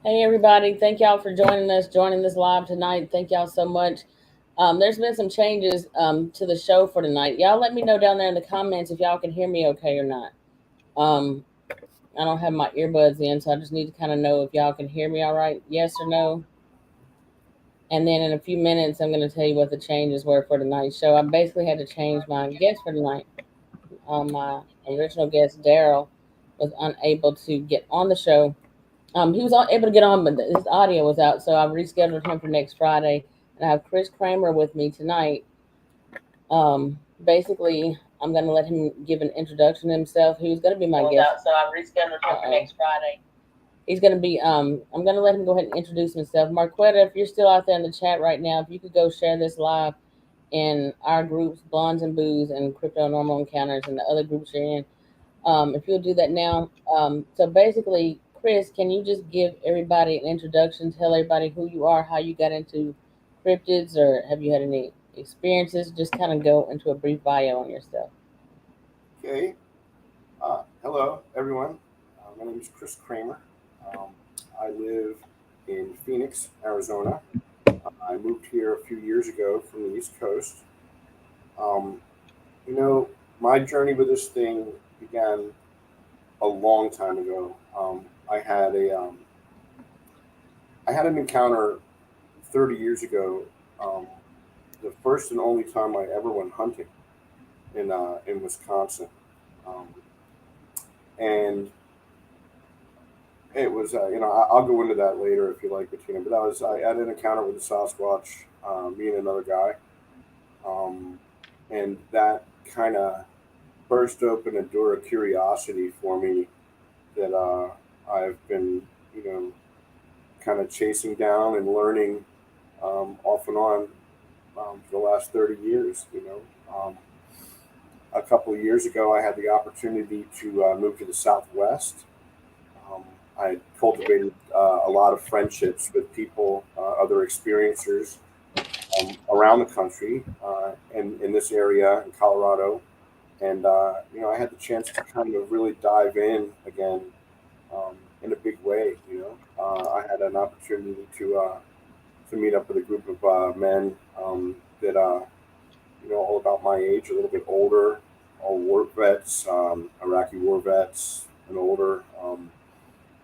Hey everybody, thank y'all for joining this live tonight. Thank y'all so much. There's been some changes to the show for tonight. Y'all let me know down there in the comments if y'all can hear me okay or not. Um, I don't have my earbuds in, so I just need to kind of know if y'all can hear me all right, yes or no. And then in a few minutes, I'm going to tell you what the changes were for tonight's show. I basically had to change my guest for tonight. My original guest, Daryl, was unable to get on the show. He was able to get on, but his audio was out, so I've rescheduled him for next Friday. And I have Chris Kramer with me tonight. Basically, I'm going to let him give an introduction to himself. He was going to be my guest. So I've rescheduled him for next Friday. He's going to be, I'm going to let him go ahead and introduce himself. Marquetta, if you're still out there in the chat right now, if you could go share this live in our groups, Blondes and Booze and Crypto Normal Encounters and the other groups you're in. If you'll do that now. So basically, Chris, can you just give everybody an introduction, tell everybody who you are, how you got into cryptids, or have you had any experiences? Just kind of go into a brief bio on yourself. Okay. Hello, everyone. My name is Chris Kramer. I live in Phoenix, Arizona. I moved here a few years ago from the East Coast. Um, my journey with this thing began a long time ago. I had an encounter 30 years ago. Um, the first and only time I ever went hunting in Wisconsin, um, and it was I'll go into that later if you like, Bettina. But I had an encounter with a Sasquatch, me and another guy, and that kind of burst open a door of curiosity for me that I've been you know kind of chasing down and learning off and on for the last 30 years. A couple of years ago, I had the opportunity to move to the Southwest. Um, I cultivated a lot of friendships with people, other experiencers around the country, and in this area in Colorado. And I had the chance to kind of really dive in again in a big way. I had an opportunity to meet up with a group of men that all about my age, a little bit older, all war vets, Iraqi war vets, and older.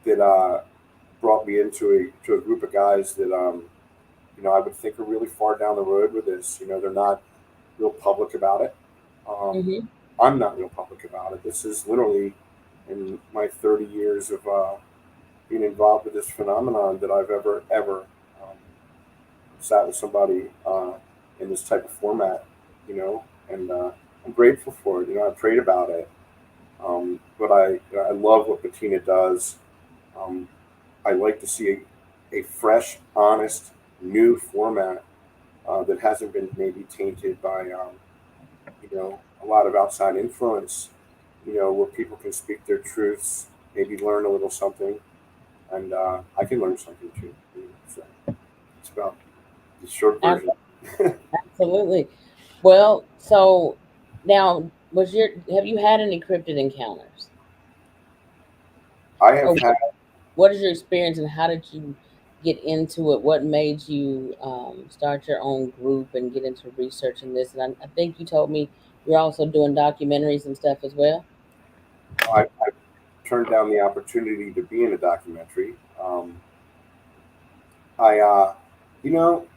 That brought me to a group of guys that I would think are really far down the road with this. They're not real public about it. Um, Mm-hmm. I'm not real public about it. This is literally in my 30 years of being involved with this phenomenon that I've ever um, sat with somebody in this type of format. And I'm grateful for it. I prayed about it. But I love what Bettina does. Um, I like to see a fresh, honest, new format that hasn't been maybe tainted by a lot of outside influence. Where people can speak their truths, maybe learn a little something, and I can learn something too. So it's about the short version. Absolutely. Well, so now, have you had any cryptid encounters? I Or have had. what is your experience and how did you get into it? What made you start your own group and get into researching this? And I think you told me you're also doing documentaries and stuff as well. I turned down the opportunity to be in a documentary. I, you know,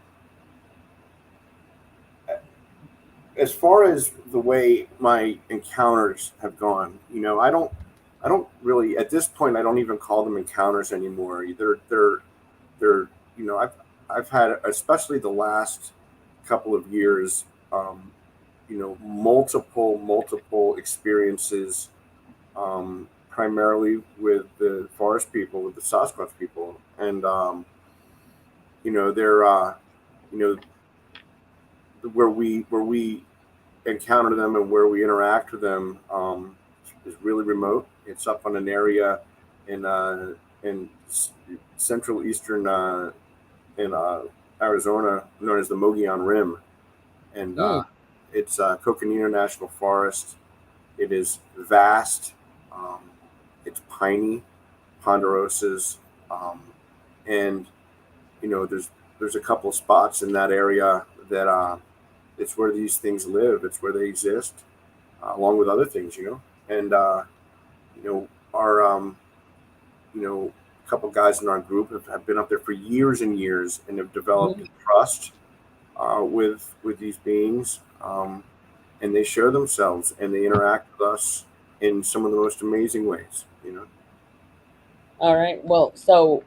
as far as the way my encounters have gone, I don't really, at this point, I don't even call them encounters anymore. They're, I've had, especially the last couple of years, multiple experiences, primarily with the forest people, with the Sasquatch people, and they're, you know, where we encounter them and where we interact with them is really remote. It's up on an area in central eastern in Arizona known as the Mogollon Rim, and Mm. it's Coconino National Forest. It is vast. Um, it's piney, ponderosas. Um, and there's a couple of spots in that area that it's where these things live. It's where they exist, along with other things, and our a couple guys in our group have been up there for years and years and have developed Mhm. trust with these beings, and they share themselves and they interact with us in some of the most amazing ways. All right. Well, so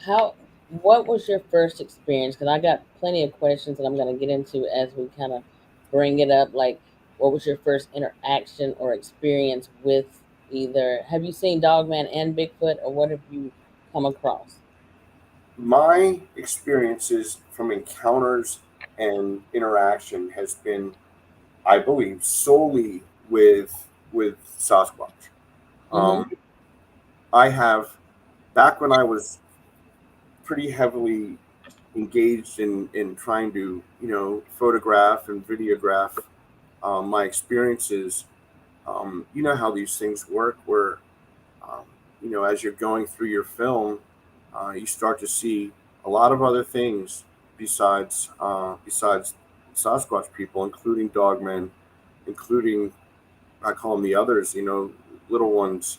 how what was your first experience? Because I got plenty of questions that I'm going to get into as we kind of bring it up. Like, what was your first interaction or experience with either? Have you seen Dogman and Bigfoot, or what have you come across? My experiences from encounters and interaction has been, I believe, solely with Sasquatch. Um, Mm-hmm. I have, back when I was pretty heavily engaged in trying to photograph and videograph my experiences. You know how these things work, where um, as you're going through your film, you start to see a lot of other things besides Sasquatch people, including dogmen, including, I call them the others, little ones,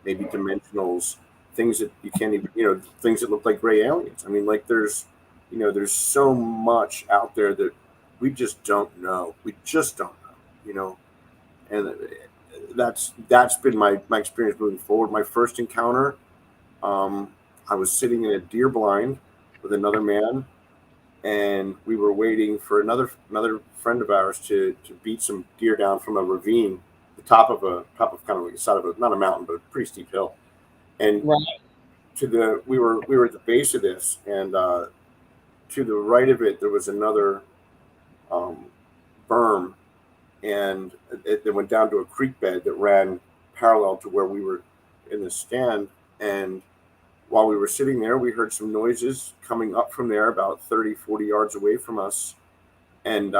maybe dimensionals, things that you can't even, things that look like gray aliens. I mean, like there's so much out there that we just don't know. We just don't know, and that's been my experience moving forward. My first encounter, um, I was sitting in a deer blind with another man, and we were waiting for another friend of ours to beat some deer down from a ravine, the top of kind of like the side of a, not a mountain but a pretty steep hill. And Right. we were at the base of this, and to the right of it there was another um, berm, and it went down to a creek bed that ran parallel to where we were in the stand. And while we were sitting there, we heard some noises coming up from there about 30, 40 yards away from us. And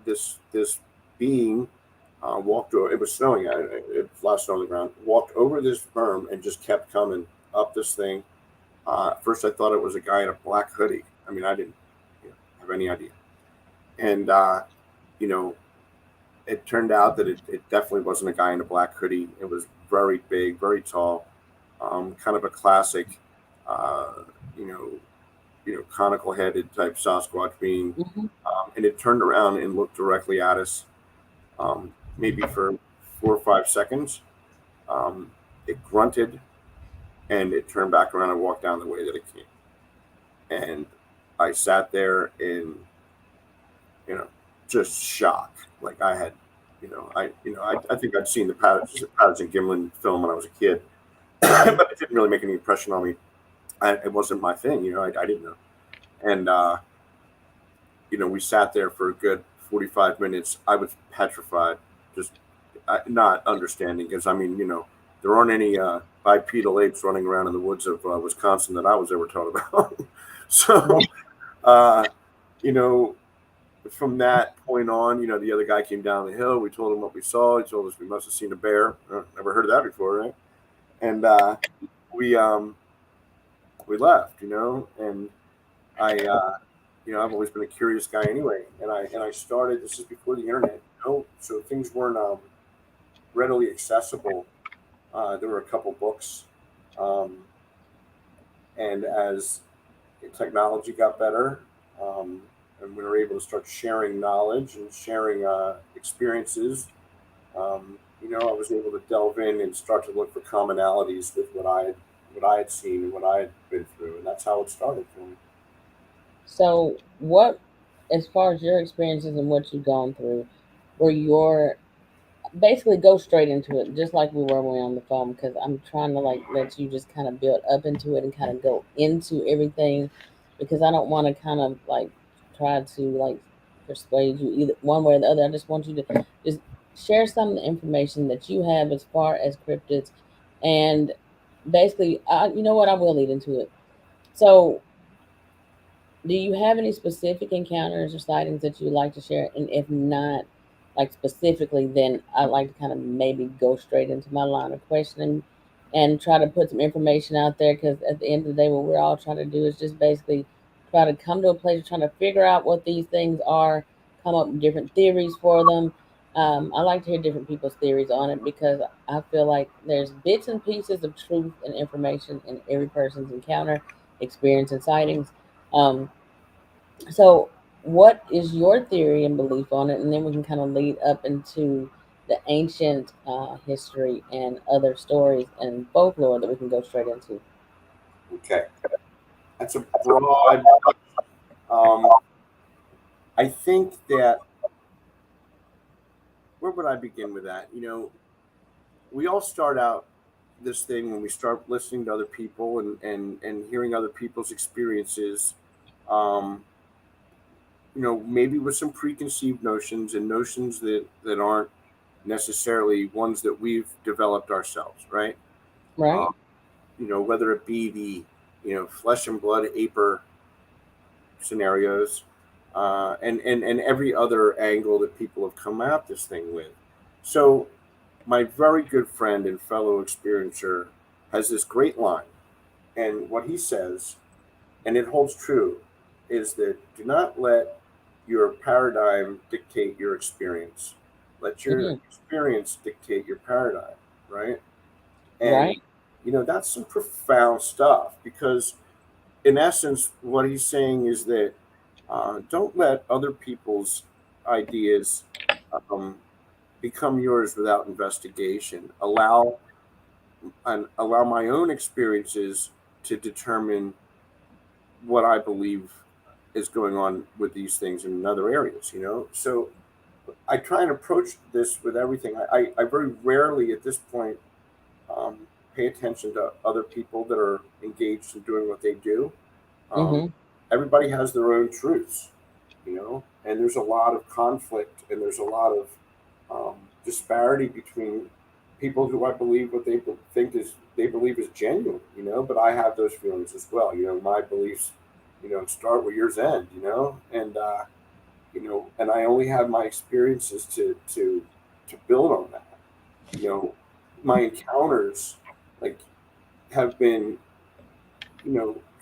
this being walked over. It was snowing. It was a lot of snow on the ground. Walked over this berm and just kept coming up this thing. At first, I thought it was a guy in a black hoodie. I mean, I didn't have any idea. And you know, it turned out that it definitely wasn't a guy in a black hoodie. It was very big, very tall, kind of a classic, uh, you know, conical headed type Sasquatch being. Mm-hmm. And it turned around and looked directly at us, maybe for 4 or 5 seconds. Um, it grunted and it turned back around and walked down the way that it came. And I sat there in, you know, just shock. Like I had, I think I'd seen the Patterson Gimlin film when I was a kid, but it didn't really make any impression on me. It wasn't my thing, I didn't know. And, we sat there for a good 45 minutes. I was petrified, just not understanding, because I mean, there aren't any bipedal apes running around in the woods of Wisconsin that I was ever taught about. So, uh, you know, from that point on, the other guy came down the hill. We told him what we saw. He told us we must have seen a bear. Never heard of that before, right? And we we left, and I I've always been a curious guy anyway, and I started. This is before the internet, so things weren't readily accessible. There were a couple books, um, and as technology got better, and we were able to start sharing knowledge and sharing experiences, I was able to delve in and start to look for commonalities with what I had seen and what I had been through, and that's how it started for me. So, what, as far as your experiences and what you've gone through, were your basically go straight into it, just like we were when we were on the phone, because I'm trying to like let you just kind of build up into it and kind of go into everything, because I don't want to kind of like try to like persuade you either one way or the other. I just want you to just share some of the information that you have as far as cryptids, and basically, you know what, I will lead into it. So, do you have any specific encounters or sightings that you'd like to share? And if not, like specifically, then I'd like to kind of maybe go straight into my line of questioning and try to put some information out there, because at the end of the day, what we're all trying to do is just basically try to come to a place of trying to figure out what these things are, come up with different theories for them. I like to hear different people's theories on it, because I feel like there's bits and pieces of truth and information in every person's encounter, experience, and sightings. Um, so, what is your theory and belief on it? And then we can kind of lead up into the ancient history and other stories and folklore that we can go straight into. Okay, that's a broad. Um, I think that where would I begin with that? We all start out this thing when we start listening to other people and hearing other people's experiences. Um, maybe with some preconceived notions and notions that aren't necessarily ones that we've developed ourselves, right? Right? Um, whether it be the flesh and blood aper scenarios, and every other angle that people have come at this thing with. So, my very good friend and fellow experiencer has this great line, and what he says, and it holds true, is that do not let your paradigm dictate your experience. Let your Hmm. experience dictate your paradigm, right? And Right? that's some profound stuff, because in essence, what he's saying is that don't let other people's ideas um, become yours without investigation. Allow my own experiences to determine what I believe is going on with these things in other areas. So I try and approach this with everything. I very rarely at this point um, pay attention to other people that are engaged in doing what they do. Um, Hmm. Everybody has their own truths, and there's a lot of conflict and there's a lot of disparity between people who I believe what they believe is genuine, but I have those feelings as well. My beliefs, start where yours end, and I only have my experiences to build on that. You know, my encounters like have been,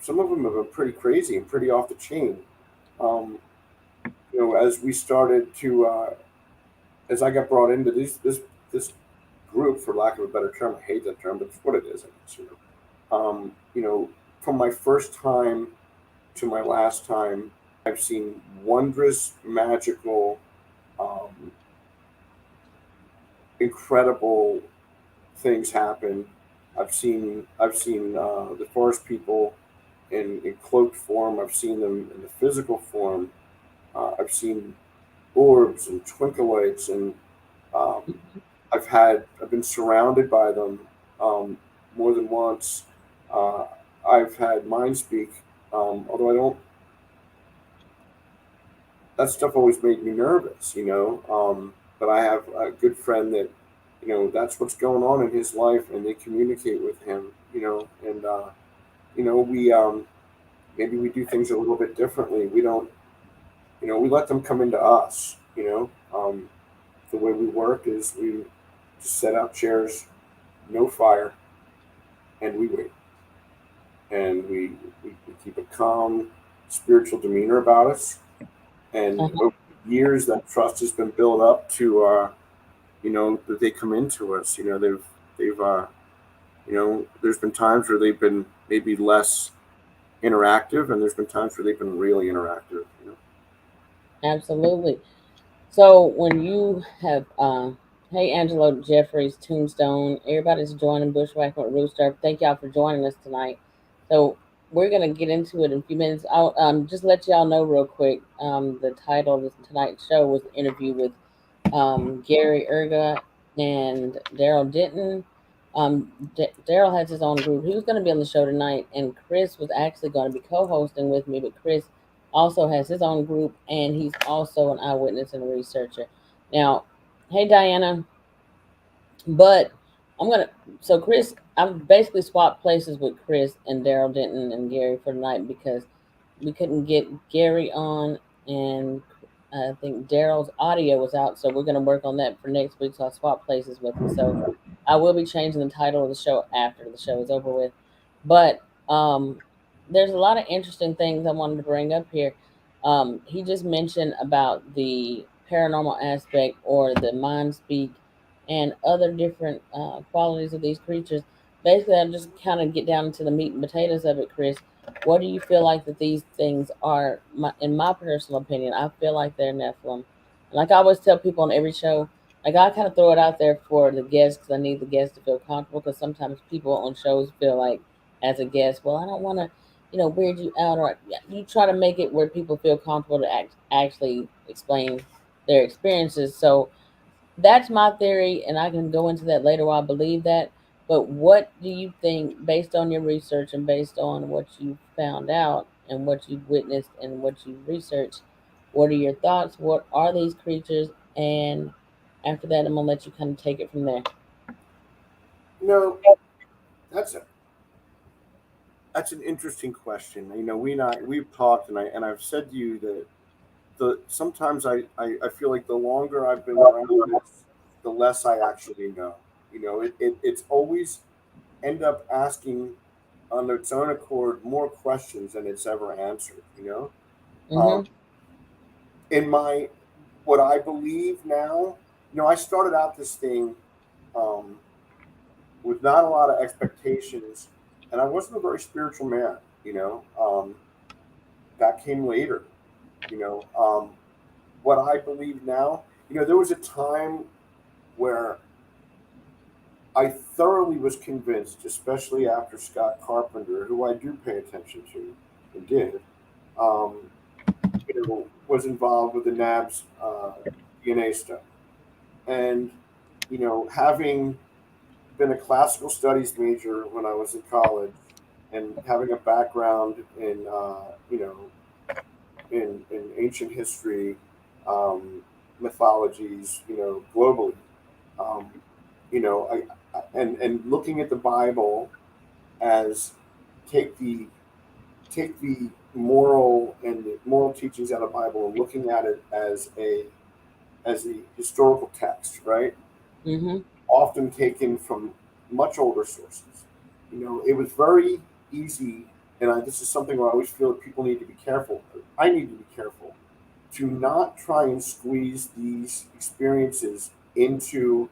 some of them have been pretty crazy and pretty off the chain. Um, as we started to, as I got brought into this group, for lack of a better term, I hate that term, but it's what it is. I guess, from my first time to my last time, I've seen wondrous, magical, um, incredible things happen. I've seen the forest people in cloaked form. I've seen them in the physical form. I've seen orbs and twinkle lights, and um, I've been surrounded by them more than once. Uh, I've had mind speak, although I don't. That stuff always made me nervous, but I have a good friend that, that's what's going on in his life, and they communicate with him, and we maybe we do things a little bit differently. We don't, we let them come into us. The way we work is we just set out chairs, no fire, and we wait. And we keep a calm spiritual demeanor about us. And Uh-huh. over the years, that trust has been built up to, that they come into us. There's been times where they've been maybe less interactive, and there's been times where they've been really interactive. Absolutely. So when you have, hey Angelo Jeffries, Tombstone, everybody's joining Bushwhacking with Rooster. Thank y'all for joining us tonight. So we're gonna get into it in a few minutes. I'll just let y'all know real quick. The title of this tonight's show was an interview with Gary Ergot and Daryl Denton. Daryl has his own group. He was going to be on the show tonight, and Chris was actually going to be co-hosting with me. But Chris also has his own group, and he's also an eyewitness and a researcher. Now, hey Diana, but I'm gonna. So Chris, I've basically swapped places with Chris and Daryl Denton and Gary for tonight, because we couldn't get Gary on, and I think Daryl's audio was out, so we're gonna work on that for next week. So I swapped places with him. So I will be changing the title of the show after the show is over with. But there's a lot of interesting things I wanted to bring up here. He just mentioned about the paranormal aspect or the mind speak and other different qualities of these creatures. Basically, I'll just kind of get down to the meat and potatoes of it, Chris. What do you feel like that these things are? In my personal opinion, I feel like they're Nephilim. And like I always tell people on every show, like I kind of throw it out there for the guests because I need the guests to feel comfortable. Because sometimes people on shows feel like, as a guest, well, I don't want to, weird you out, or you try to make it where people feel comfortable to actually explain their experiences. So that's my theory, and I can go into that later why I believe that. But what do you think, based on your research and based on what you found out and what you've witnessed and what you've researched? What are your thoughts? What are these creatures? And after that, I'm gonna let you kind of take it from there. You know, that's a that's an interesting question. We've talked, and I've said to you that the sometimes I feel like the longer I've been around this, the less I actually know. It's always end up asking on its own accord more questions than it's ever answered. Um, Mm-hmm. in my what I believe now, I started out this thing um, with not a lot of expectations, and I wasn't a very spiritual man. That came later. You know, what I believe now, there was a time where I thoroughly was convinced, especially after Scott Carpenter, who I do pay attention to and did, um, was involved with the NAB's DNA stuff. And, having been a classical studies major when I was in college and having a background in, in ancient history, mythologies, globally, um, and looking at the Bible as take the take the moral and the moral teachings out of the Bible and looking at it as a historical text, right? Mm-hmm. Often taken from much older sources. It was very easy, and this is something where I always feel that people need to be careful. I need to be careful to not try and squeeze these experiences into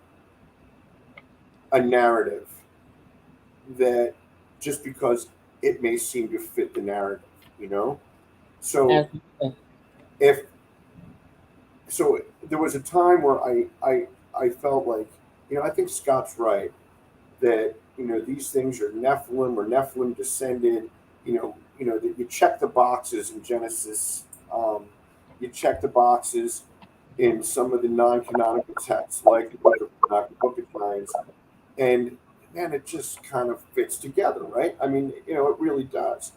a narrative that just because it may seem to fit the narrative, you know? So Absolutely. if so there was a time where I felt like, I think Scott's right that, these things are Nephilim or Nephilim descended, that you check the boxes in Genesis, you check the boxes in some of the non-canonical texts like the Book of Enoch, the Book of Giants, and man, it just kind of fits together, right? I mean, it really does.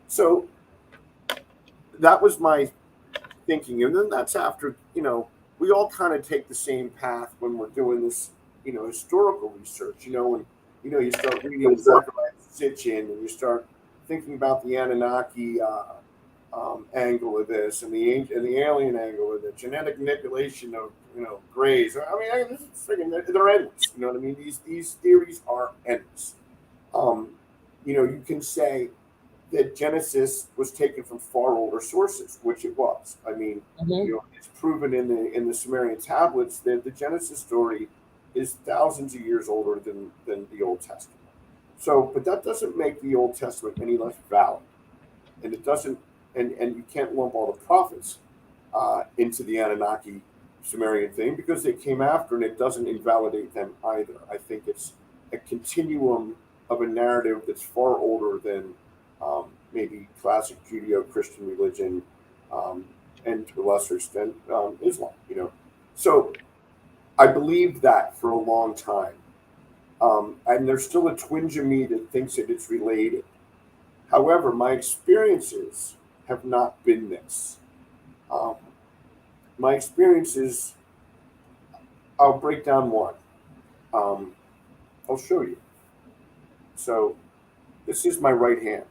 So that was my thinking, and then that's after, we all kind of take the same path when we're doing this, historical research, and you start reading Zechariah Sitchin, and you start thinking about the Anunnaki angle of this, and the alien angle of the genetic manipulation of grays. I mean, this is freaking, they're endless. You know what I mean? These theories are endless. Um, you can say that Genesis was taken from far older sources, which it was. I mean, Mm-hmm. it's proven in the Sumerian tablets that the Genesis story is thousands of years older than the Old Testament. So, but that doesn't make the Old Testament any less valid, and it doesn't, and you can't lump all the prophets into the Anunnaki Sumerian thing because they came after, and it doesn't invalidate them either. I think it's a continuum of a narrative that's far older than maybe classic Judeo-Christian religion, um, and to a lesser extent Islam. So I believed that for a long time, and there's still a twinge of me that thinks that it's related. However, my experiences have not been this. Um, my experiences, I'll break down one. Um, I'll show you. So this is my right hand,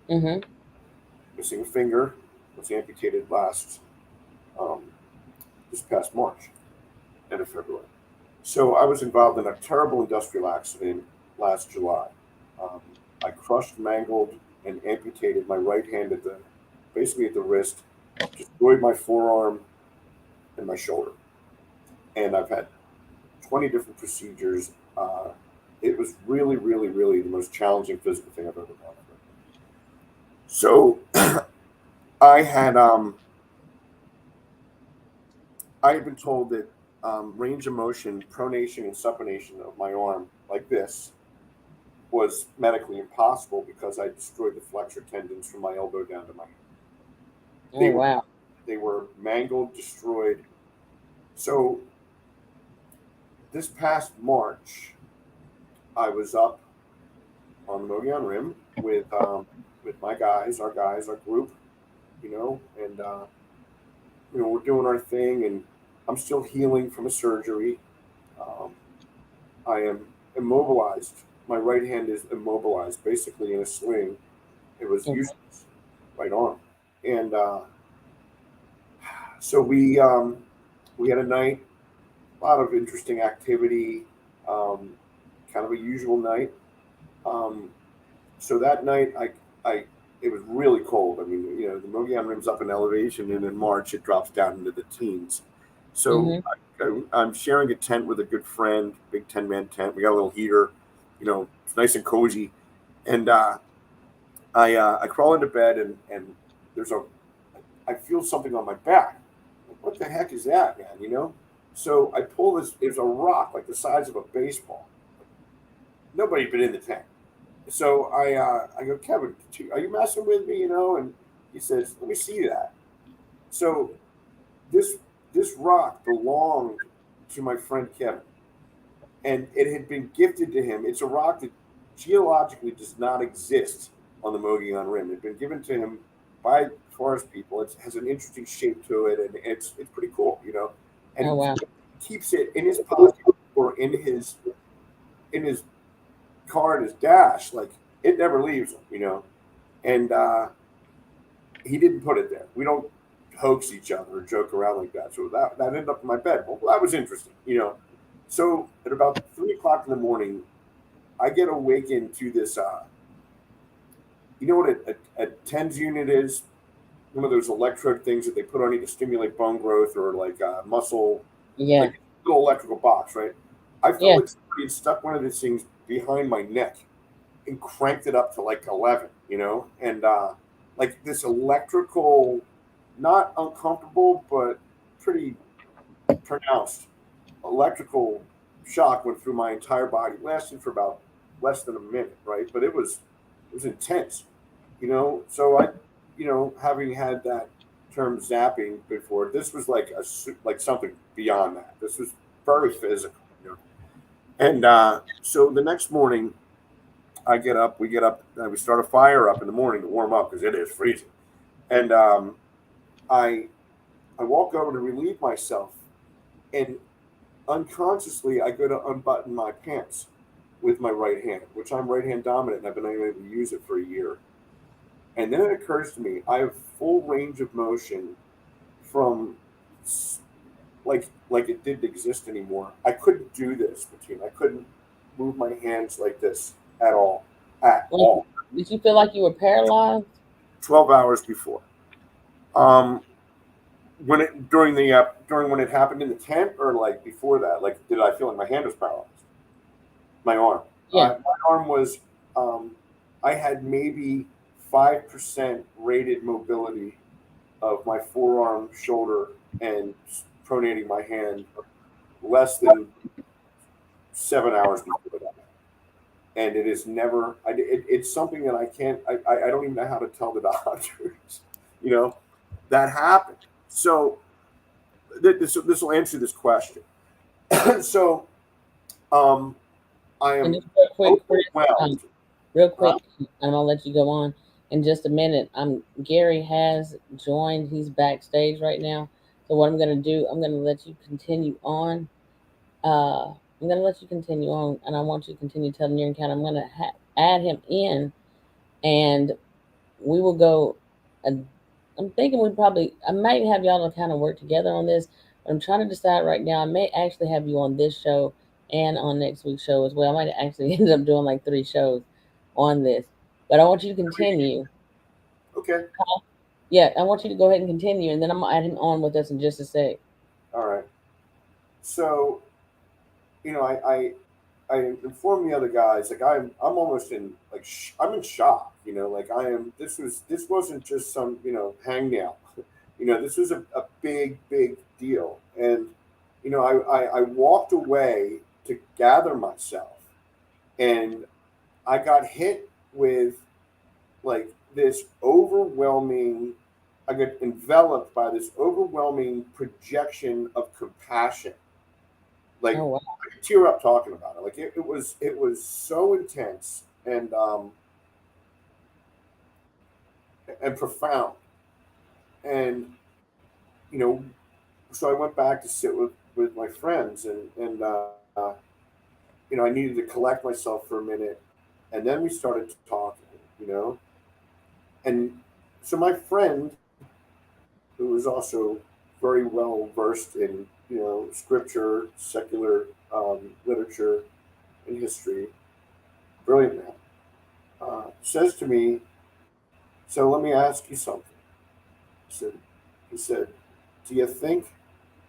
Mm-hmm. missing a finger, was amputated um, this past March, end of February. So I was involved in a terrible industrial accident last July. Um, I crushed, mangled, and amputated my right hand basically at the wrist, destroyed my forearm and my shoulder, and I've had 20 different procedures. It was really, really, really the most challenging physical thing I've ever gone through. So I had I had been told that range of motion, pronation, and supination of my arm like this was medically impossible because I destroyed the flexor tendons from my elbow down to my hand. Oh, They were wow. they were mangled, destroyed. So this past March, I was up on the Mogollon Rim with my guys, our group, and we're doing our thing, and I'm still healing from a surgery. Um, I am immobilized. My right hand is immobilized, basically in a sling. It was Okay. useless, right arm, and so we had a night, a lot of interesting activity, um, kind of a usual night. Um, so that night, I it was really cold. I mean, the Mogollon Rim's up in elevation, and in March it drops down into the teens. So Mm-hmm. I'm sharing a tent with a good friend, big 10-man tent. We got a little heater, it's nice and cozy. And I crawl into bed, and there's a I feel something on my back. What the heck is that, man? So I pull this. There's a rock like the size of a baseball. Nobody been in the tent. So I go, Kevin, are you messing with me? And he says, let me see that. So this this rock belonged to my friend Kevin, and it had been gifted to him. It's a rock that geologically does not exist on the Mogollon Rim. It had been given to him by forest people. It has an interesting shape to it, and it's pretty cool. And Oh, wow. he keeps it in his pocket or in his car in his dash. Like, it never leaves him. And he didn't put it there. We don't hoax each other or joke around like that. So that ended up in my bed. Well, that was interesting. So at about 3 o'clock in the morning, I get awakened to this. You know what a TENS unit is? One of those electrode things that they put on you to stimulate bone growth or like muscle, Yeah. like a little electrical box, right? I felt Yeah. like somebody had stuck one of these things behind my neck and cranked it up to like 11, and like this electrical, not uncomfortable, but pretty pronounced electrical shock went through my entire body, lasted for about less than a minute, right? But it was intense, So having had that term zapping before, this was like like something beyond that. This was very physical. And so the next morning, I get up, we get up, we start a fire up in the morning to warm up because it is freezing. And I I walk over to relieve myself, and unconsciously I go to unbutton my pants with my right hand, which I'm right hand dominant, and I've been able to use it for a year. And then it occurs to me I have full range of motion from like it didn't exist anymore. I couldn't do this, Bettina. I couldn't move my hands like this at all, at Like, all. did you feel like you were paralyzed? 12 hours before. Um, when it during when it happened in the tent, or like before that, like did I feel like my hand was paralyzed? My arm. Yeah. My arm was. Um, I had maybe 5% rated mobility of my forearm, shoulder, and pronating my hand less than 7 hours before that. And it is never. It's something that I can't. I don't even know how to tell the doctors. You know that happened. So this will answer this question. So um, I And am just real quick, Chris, overwhelmed. real Huh? quick, I'm gonna let you go on in just a minute. Gary has joined. He's backstage right now. So what I'm gonna do, I'm gonna let you continue on. I'm gonna let you continue on, and I want you to continue telling your encounter. I'm gonna add him in, and we will go. I'm thinking I might have y'all to kind of work together on this, I'm trying to decide right now. I may actually have you on this show and on next week's show as well. I might actually end up doing like 3 shows on this, but I want you to continue. Okay. Yeah, I want you to go ahead and continue, and then I'm gonna add him on with us in just a sec. All right. So, you know, I informed the other guys, like I'm almost in like I'm in shock. You know, like I am. This wasn't just some hangnail. You know, this was a big deal, and I walked away to gather myself, and I got hit with like this overwhelming. I got enveloped by this overwhelming projection of compassion. Oh Like wow. I could tear up talking about it. Like it was so intense and profound. And you know, so I went back to sit with my friends, and I needed to collect myself for a minute, and then we started talking. You know, and so my friend, who was also very well versed in scripture, secular literature, and history, brilliant man, says to me, "So let me ask you something." He said, he said, "Do you think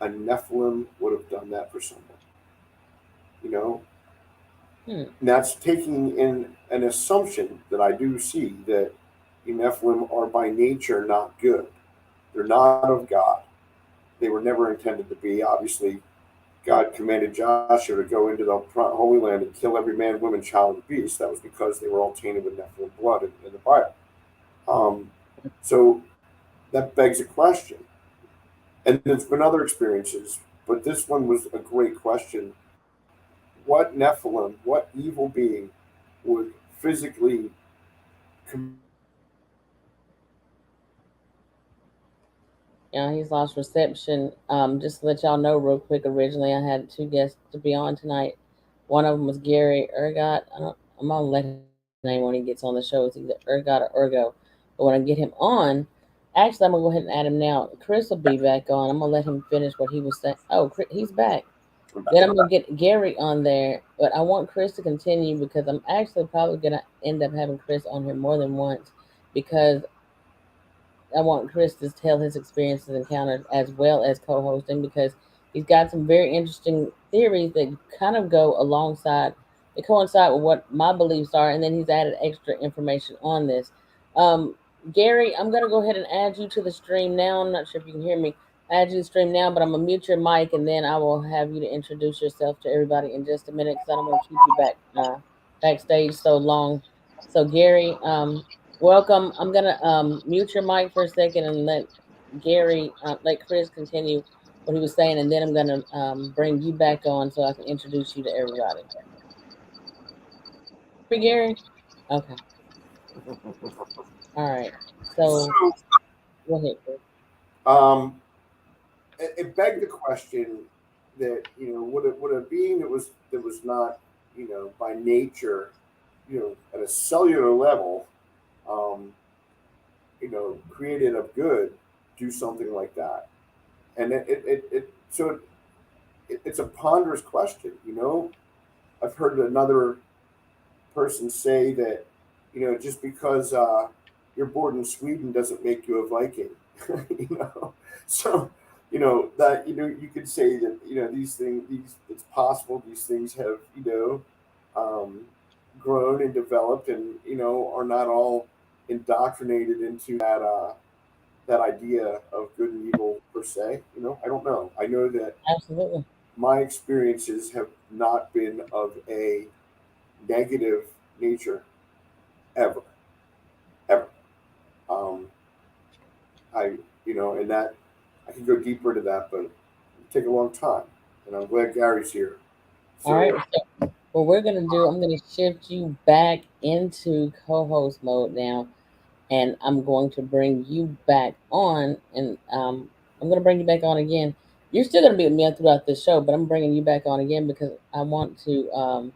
a Nephilim would have done that for someone?" You know, Hmm. and that's taking in an assumption that I do see that the Nephilim are by nature not good. They're not of God. They were never intended to be. Obviously, God commanded Joshua to go into the Holy Land and kill every man, woman, child, and beast. That was because they were all tainted with Nephilim blood in the Bible. Um, so that begs a question. And there's been other experiences, but this one was a great question. What Nephilim, what evil being would physically Yeah, he's lost reception. Just to let y'all know real quick, originally I had 2 guests to be on tonight. One of them was Gary Ergot. I'm gonna let him name when he gets on the show. It's either Ergot or Ergo. But when I get him on, actually I'm gonna go ahead and add him now. Chris will be back on. I'm gonna let him finish what he was saying. Oh, he's back. Then I'm gonna get Gary on there, but I want Chris to continue because I'm actually probably gonna end up having Chris on here more than once because I want Chris to tell his experiences and encounters as well as co-hosting because he's got some very interesting theories that kind of go alongside, they coincide with what my beliefs are, and then he's added extra information on this. Um, Gary, I'm gonna go ahead and add you to the stream now. I'm not sure if you can hear me. Add you to the stream now, but I'm gonna mute your mic and then I will have you to introduce yourself to everybody in just a minute because I don't want to keep you backstage so long. So Gary, welcome. I'm gonna mute your mic for a second and let Chris continue what he was saying, and then I'm gonna bring you back on so I can introduce you to everybody. Hey, Gary. Okay. All right. So so go ahead, Chris. um, it begged the question that would a being that was not by nature at a cellular level created of good do something like that. And it's a ponderous question. I've heard another person say that just because you're born in Sweden doesn't make you a Viking. you know so that you could say that these it's possible these things have um, grown and developed and are not all indoctrinated into that idea of good and evil per se. I don't know. I know that Absolutely. my experiences have not been of a negative nature ever, ever. Um, and that I can go deeper into that, but it take a long time. And I'm glad Gary's here. All right. So, So what we're gonna do, I'm gonna shift you back into co-host mode now, and I'm going to bring you back on, and I'm going to bring you back on again. You're still going to be with me throughout this show, but I'm bringing you back on again because I want to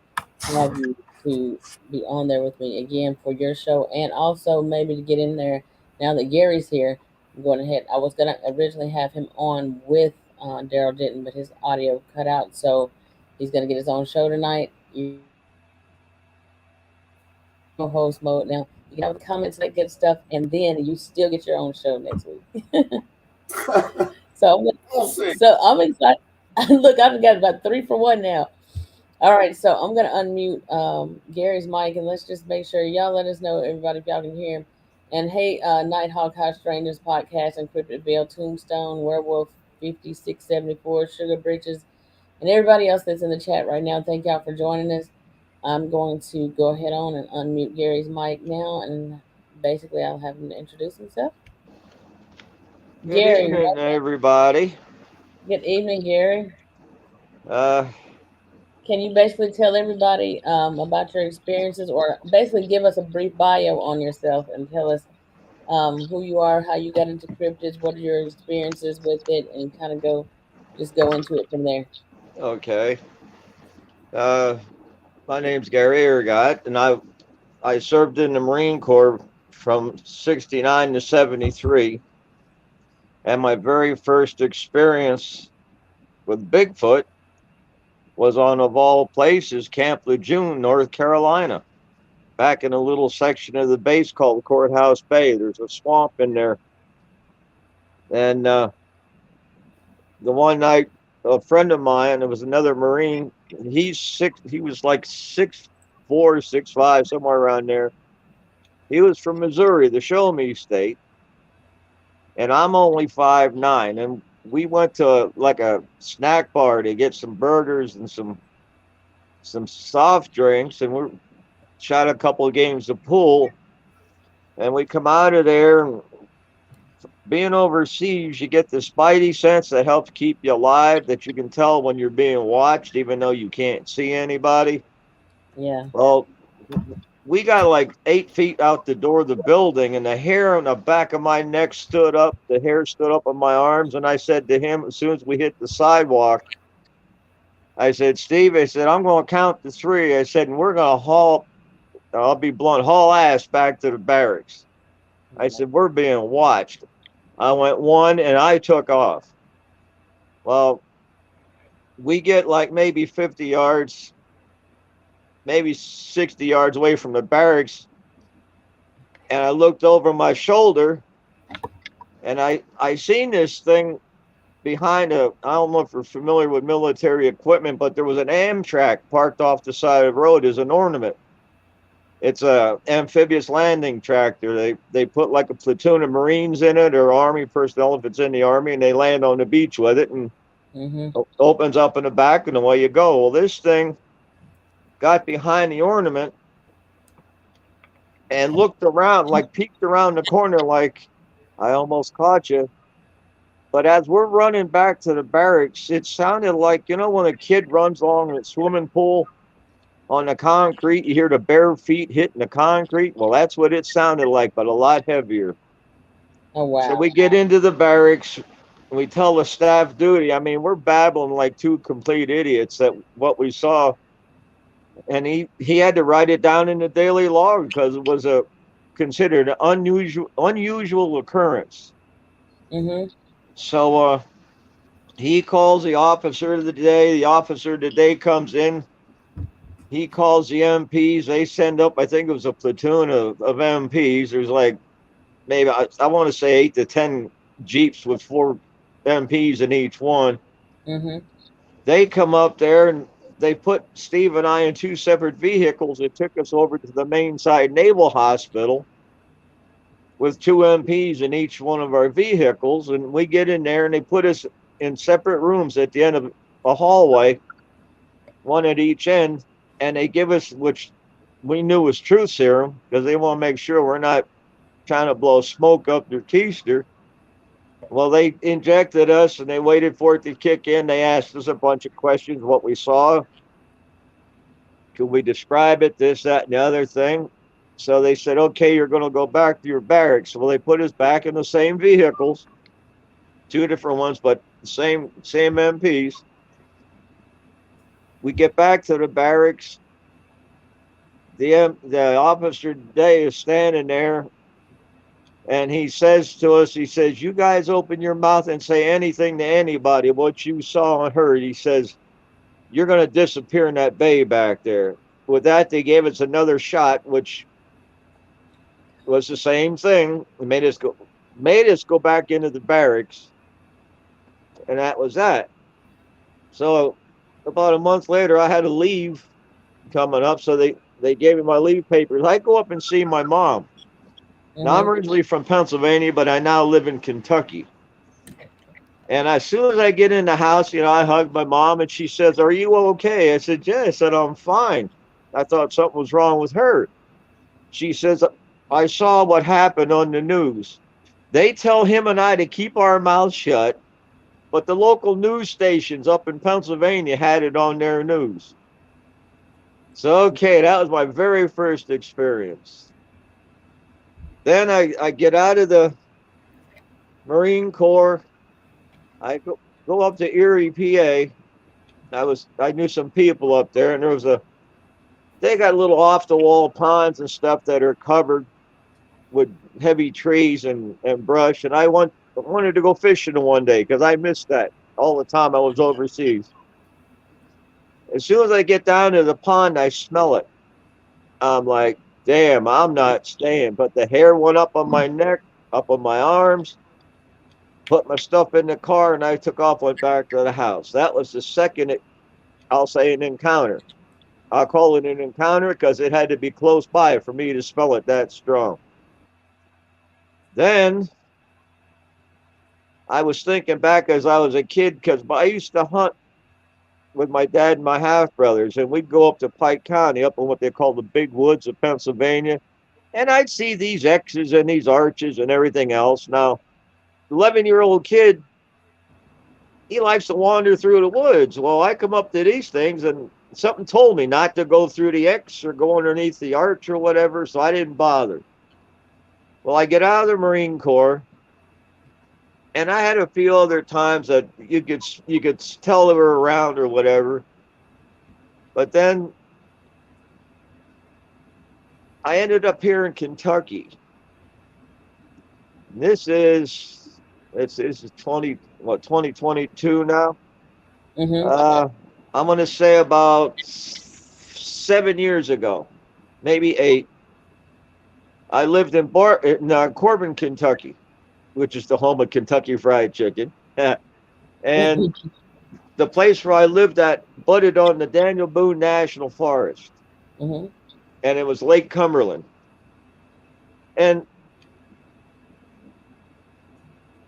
have you to be on there with me again for your show, and also maybe to get in there now that Gary's here. I'm going ahead. I was going to originally have him on with Daryl didn't, but his audio cut out, so he's gonna get his own show tonight. You host mode now. You can have the comments, that good stuff, and then you still get your own show next week. so, We'll see. so I'm excited. Look, I've got about 3 for 1 now. All right, so I'm gonna unmute Gary's mic, and let's just make sure y'all let us know, everybody, if y'all can hear him. And hey, Nighthawk, High Strangers podcast, Encrypted Veil, Tombstone, Werewolf 5674, Sugar Britches, and everybody else that's in the chat right now. Thank y'all for joining us. I'm going to go ahead on and unmute Gary's mic now, and basically I'll have him introduce himself. Good Gary, evening, everybody. good evening, Gary. Uh, Can you basically tell everybody about your experiences, or basically give us a brief bio on yourself and tell us who you are, how you got into cryptids, what are your experiences with it, and kind of just go into it from there. okay. Uh, my name's Gary Ergot, and I served in the Marine Corps from 69 to 73. And my very first experience with Bigfoot was on, of all places, Camp Lejeune, North Carolina, back in a little section of the base called Courthouse Bay. There's a swamp in there. And the one night, a friend of mine, there was another Marine. He was like 6'4", 6'5", somewhere around there. He was from Missouri, the Show Me State, and I'm only 5'9". And we went to like a snack bar to get some burgers and some soft drinks, and we shot a couple of games of pool. And we come out of there, and being overseas, you get the spidey sense that helps keep you alive, that you can tell when you're being watched, even though you can't see anybody. Yeah. Well, we got like 8 feet out the door of the building, and the hair on the back of my neck stood up. The hair stood up on my arms, and I said to him, as soon as we hit the sidewalk, I said, Steve, I said, I'm going to count to 3. I said, and we're going to haul, I'll be blunt, haul ass back to the barracks. I said, we're being watched. I went 1, and I took off. Well, we get like maybe 50 yards, maybe 60 yards away from the barracks. And I looked over my shoulder, and I seen this thing behind I don't know if you're familiar with military equipment, but there was an Amtrak parked off the side of the road as an ornament. It's a amphibious landing tractor. They put like a platoon of Marines in it, or Army personnel if it's in the Army, and they land on the beach with it, and opens up in the back, and away you go. Well, this thing got behind the ornament and looked around, like peeked around the corner, like, I almost caught you. But as we're running back to the barracks, it sounded like, when a kid runs along a swimming pool on the concrete, you hear the bare feet hitting the concrete. Well, that's what it sounded like, but a lot heavier. Oh, wow. So we get into the barracks, and we tell the staff duty. I mean, we're babbling like 2 complete idiots at what we saw. And he had to write it down in the daily log because it was considered an unusual occurrence. So he calls the officer of the day. The officer of the day comes in. He calls the MPs. They send up, I think it was a platoon of MPs. There's like maybe, I want to say 8 to 10 Jeeps with 4 MPs in each one. They come up there, and they put Steve and I in 2 separate vehicles. It took us over to the main side Naval Hospital with 2 MPs in each one of our vehicles. And we get in there, and they put us in separate rooms at the end of a hallway, 1 at each end. And they give us, which we knew was truth serum, because they want to make sure we're not trying to blow smoke up their keister. Well, they injected us, and they waited for it to kick in. They asked us a bunch of questions, what we saw. Could we describe it, this, that, and the other thing? So they said, okay, you're going to go back to your barracks. Well, they put us back in the same vehicles, 2 different ones, but the same MPs. We get back to the barracks. The officer today is standing there, And he says to us, he says, you guys open your mouth and say anything to anybody, what you saw and heard. He says, you're going to disappear in that bay back there. With that, they gave us another shot, which was the same thing. It made us go back into the barracks. And that was that. So about a month later, I had a leave coming up. So they gave me my leave papers. I go up and see my mom. Now, I'm originally from Pennsylvania, but I now live in Kentucky. And as soon as I get in the house, I hug my mom and she says, are you okay? I said, yeah. I said, I'm fine. I thought something was wrong with her. She says, I saw what happened on the news. They tell him and I to keep our mouths shut, but the local news stations up in Pennsylvania had it on their news. So, okay, that was my very first experience. Then I get out of the Marine Corps. I go up to Erie, PA. I knew some people up there, and they got little off the wall ponds and stuff that are covered with heavy trees and brush. And I wanted to go fishing one day because I missed that all the time I was overseas. As soon as I get down to the pond, I smell it. I'm like, damn, I'm not staying. But the hair went up on my neck, up on my arms, put my stuff in the car, and I took off, went back to the house. That was the second, I'll say, an encounter. I'll call it an encounter because it had to be close by for me to smell it that strong. Then I was thinking back as I was a kid because I used to hunt with my dad and my half brothers, and we'd go up to Pike County, up in what they call the big woods of Pennsylvania, and I'd see these X's and these arches and everything else. Now, 11-year-old kid, he likes to wander through the woods. Well, I come up to these things, and something told me not to go through the X or go underneath the arch or whatever, so I didn't bother. Well, I get out of the Marine Corps, and I had a few other times that you could tell they were around or whatever. But then I ended up here in Kentucky. This is 2022 now. I'm gonna say about 7 years ago, maybe 8. I lived in Corbin, Kentucky, which is the home of Kentucky Fried Chicken. And the place where I lived at butted on the Daniel Boone National Forest. And it was Lake Cumberland. And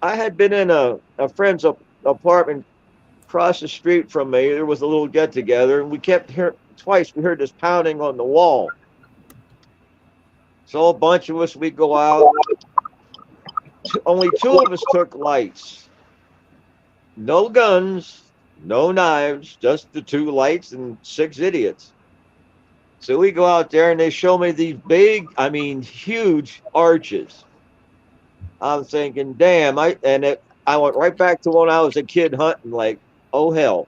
I had been in a friend's apartment across the street from me. There was a little get together, and we kept hearing twice. We heard this pounding on the wall. So a bunch of us, we go out. Only 2 of us took lights. No guns, no knives, just the 2 lights and 6 idiots. So we go out there and they show me these big, huge arches. I'm thinking, damn, I went right back to when I was a kid hunting, like, oh hell.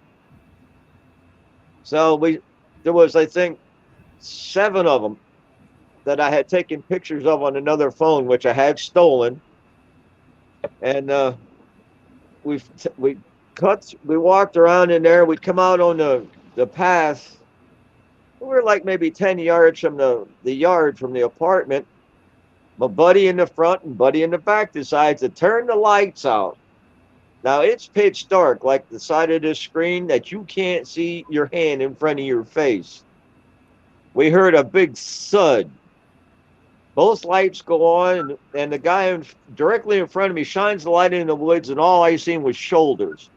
So there was, I think, 7 of them that I had taken pictures of on another phone, which I had stolen. And we walked around in there. We'd come out on the path. We were like maybe 10 yards from the yard from the apartment. My buddy in the front and buddy in the back decides to turn the lights out. Now it's pitch dark, like the side of the screen that you can't see your hand in front of your face. We heard a big thud. Both lights go on, and the guy directly in front of me shines the light in the woods, and all I seen was shoulders.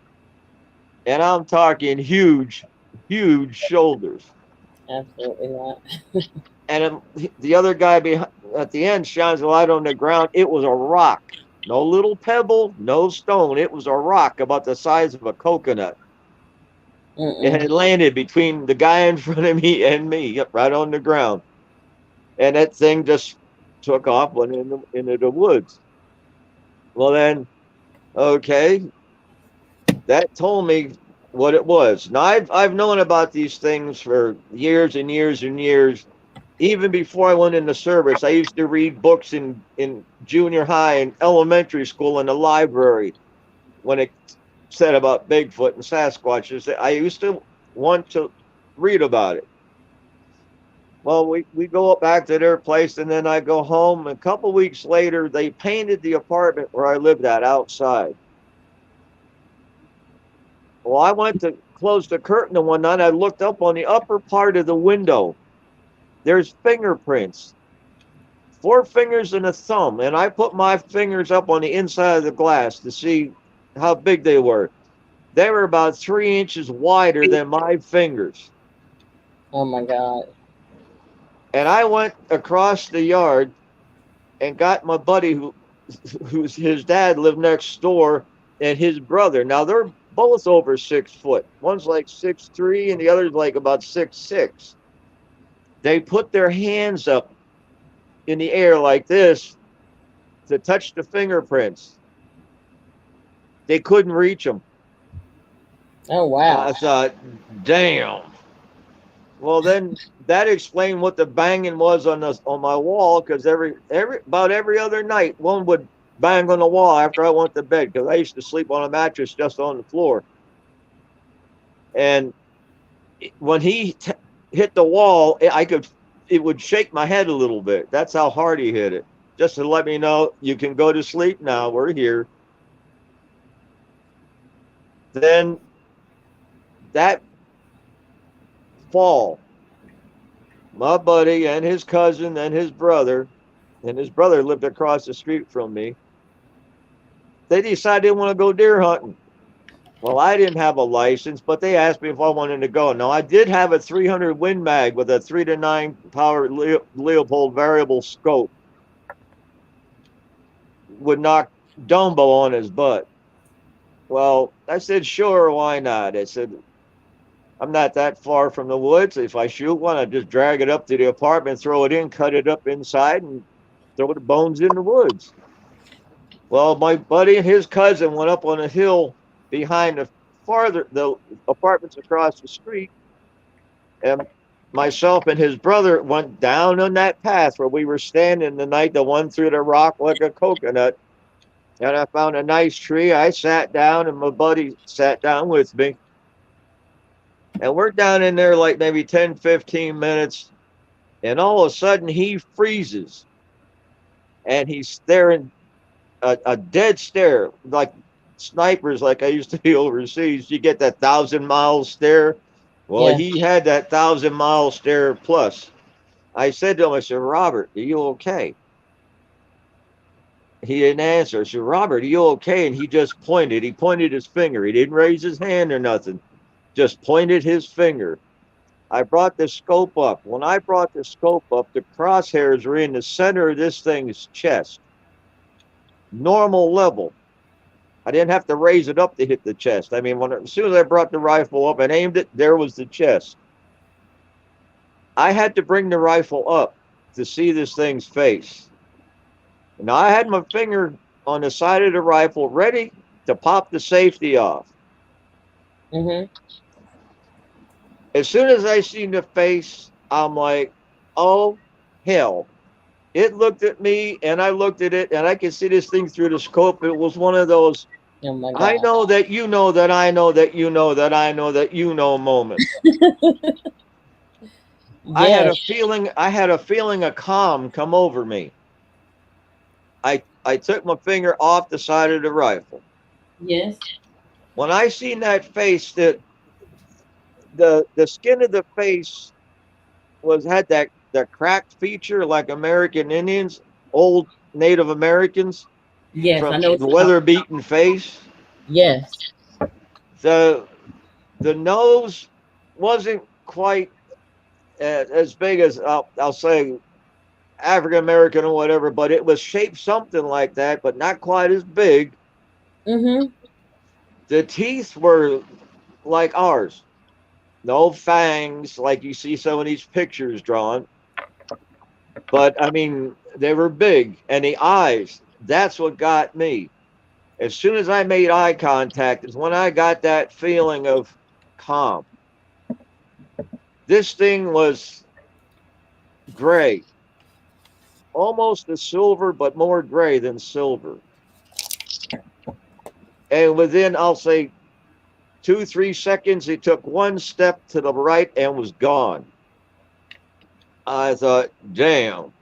And I'm talking huge, huge shoulders. Absolutely not. And the other guy at the end shines the light on the ground. It was a rock. No little pebble, no stone. It was a rock about the size of a coconut. It had landed between the guy in front of me and me, right on the ground. And that thing just took off, went into the woods. Well then, okay, that told me what it was. Now I've known about these things for years and years and years. even before I went into service, I used to read books in junior high and elementary school in the library when it said about Bigfoot and Sasquatches. I used to want to read about it. Well, we go back to their place, and then I go home. A couple weeks later, they painted the apartment where I lived at outside. Well, I went to close the curtain and one night. I looked up on the upper part of the window. There's fingerprints, 4 fingers and a thumb. And I put my fingers up on the inside of the glass to see how big they were. They were about 3 inches wider than my fingers. Oh my God. And I went across the yard and got my buddy who's his dad lived next door, and his brother. Now they're both over 6 foot. One's like 6'3" and the other's like about 6'6". They put their hands up in the air like this to touch the fingerprints. They couldn't reach them. Oh wow. I thought, damn. Well, then that explained what the banging was on my wall, because about every other night one would bang on the wall after I went to bed, because I used to sleep on a mattress just on the floor. And when he hit the wall, it would shake my head a little bit. That's how hard he hit it, just to let me know you can go to sleep now. We're here. Then that fall, my buddy and his cousin and his brother lived across the street from me. They decided they want to go deer hunting. Well, I didn't have a license, but they asked me if I wanted to go. Now, I did have a 300 Win Mag with a 3 to 9 power Leopold variable scope. Would knock Dumbo on his butt. Well, I said, sure, why not? I said, I'm not that far from the woods. If I shoot one, I just drag it up to the apartment, throw it in, cut it up inside, and throw the bones in the woods. Well, my buddy and his cousin went up on a hill behind the apartments across the street, and myself and his brother went down on that path where we were standing the night that went through the rock like a coconut. And I found a nice tree. I sat down, and my buddy sat down with me. And we're down in there like maybe 10, 15 minutes. And all of a sudden he freezes. And he's staring a dead stare, like snipers, like I used to be overseas. You get that 1,000-mile stare. Well, Yeah. he had that 1,000-mile stare plus. I said to him, I said, Robert, are you okay? He didn't answer. I said, Robert, are you okay? And he just pointed. He pointed his finger. He didn't raise his hand or nothing. Just pointed his finger. I brought the scope up. When I brought the scope up, the crosshairs were in the center of this thing's chest. Normal level. I didn't have to raise it up to hit the chest. I mean, as soon as I brought the rifle up and aimed it, there was the chest. I had to bring the rifle up to see this thing's face. Now, I had my finger on the side of the rifle ready to pop the safety off. Mm-hmm. As soon as I seen the face, I'm like, oh, hell. It looked at me, and I looked at it, and I could see this thing through the scope. It was one of those, Oh my God. I know that you know that I know that you know that I know that you know moments. I had a feeling of calm come over me. I took my finger off the side of the rifle. Yes. When I seen that face, that the skin of the face had that cracked feature like American Indians, old Native Americans. Yes, from I know. the weather-beaten face. Yes. The nose wasn't quite as big as I'll say African American or whatever, but it was shaped something like that, but not quite as big. Mm-hmm. The teeth were like ours. No fangs like you see some of these pictures drawn. But I mean, they were big. And the eyes, that's what got me. As soon as I made eye contact is when I got that feeling of calm. This thing was gray, almost a silver, but more gray than silver. And within, I'll say, 2-3 seconds, he took one step to the right and was gone. I thought, damn.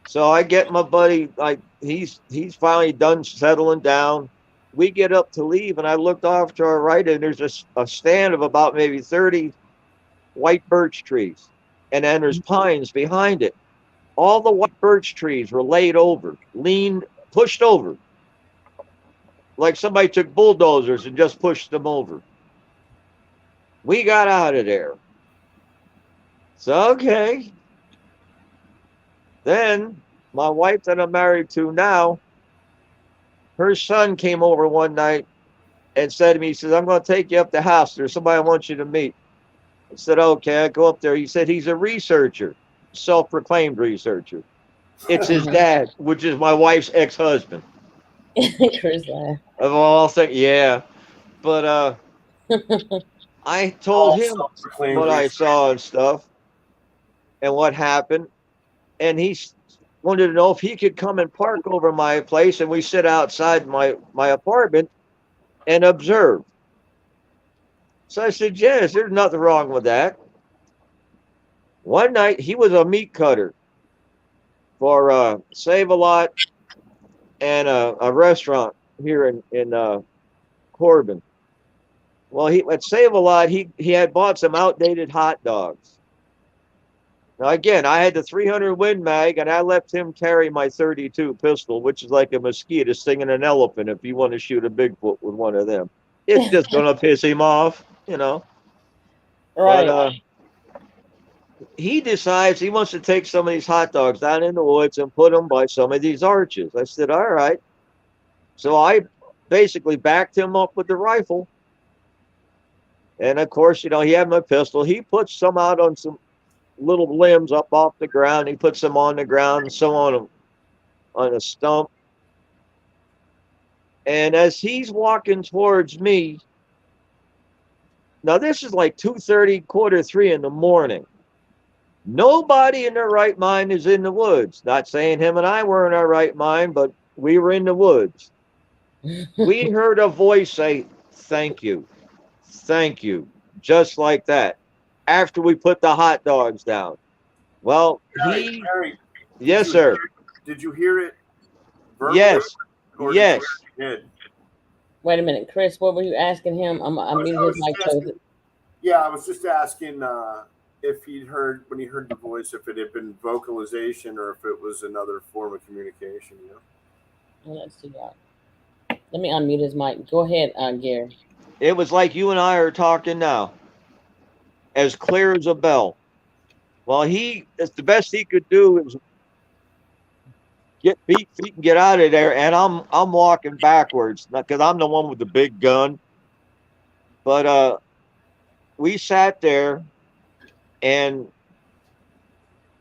So I get my buddy, like he's finally done settling down. We get up to leave, and I looked off to our right, and there's a stand of about maybe 30 white birch trees. And then there's pines behind it. All the white birch trees were laid over, pushed over. Like somebody took bulldozers and just pushed them over. We got out of there. So, okay. Then my wife that I'm married to now, her son came over one night and said to me, he says, I'm going to take you up the house. There's somebody I want you to meet. I said, okay, I go up there. He said, he's a researcher, self-proclaimed researcher. It's his dad, which is my wife's ex-husband. Chris laughed. Of all things, yeah. But I told him what I saw and stuff and what happened. And he wanted to know if he could come and park over my place, and we sit outside my apartment and observe. So I said, yes, there's nothing wrong with that. One night, he was a meat cutter for Save-A-Lot and a restaurant here in Corbin. Well, at Save-A-Lot, he had bought some outdated hot dogs. Now, again, I had the 300 Win Mag, and I left him carry my 32 pistol, which is like a mosquito stinging an elephant if you want to shoot a Bigfoot with one of them. It's just going to piss him off, you know. Right. But he decides he wants to take some of these hot dogs down in the woods and put them by some of these arches. I said, all right. So I basically backed him up with the rifle. And, of course, you know, he had my pistol. He puts some out on some little limbs up off the ground. He puts them on the ground and so on a stump. And as he's walking towards me, now this is like 2:30, 2:45 in the morning. Nobody in their right mind is in the woods. Not saying him and I were in our right mind, but we were in the woods. We heard a voice say, thank you, just like that. After we put the hot dogs down. Well, Harry, yes, sir. Did you hear it verbally? Yes. Yes. Wait a minute, Chris. What were you asking him? I'm muting his mic. Yeah, I was just asking if he'd heard, when he heard the voice, if it had been vocalization or if it was another form of communication. You know. Well, let's see that. Let me unmute his mic. Go ahead, Gary. It was like you and I are talking now. As clear as a bell. Well, it's the best he could do is get feet and get out of there. And I'm walking backwards because I'm the one with the big gun. But we sat there and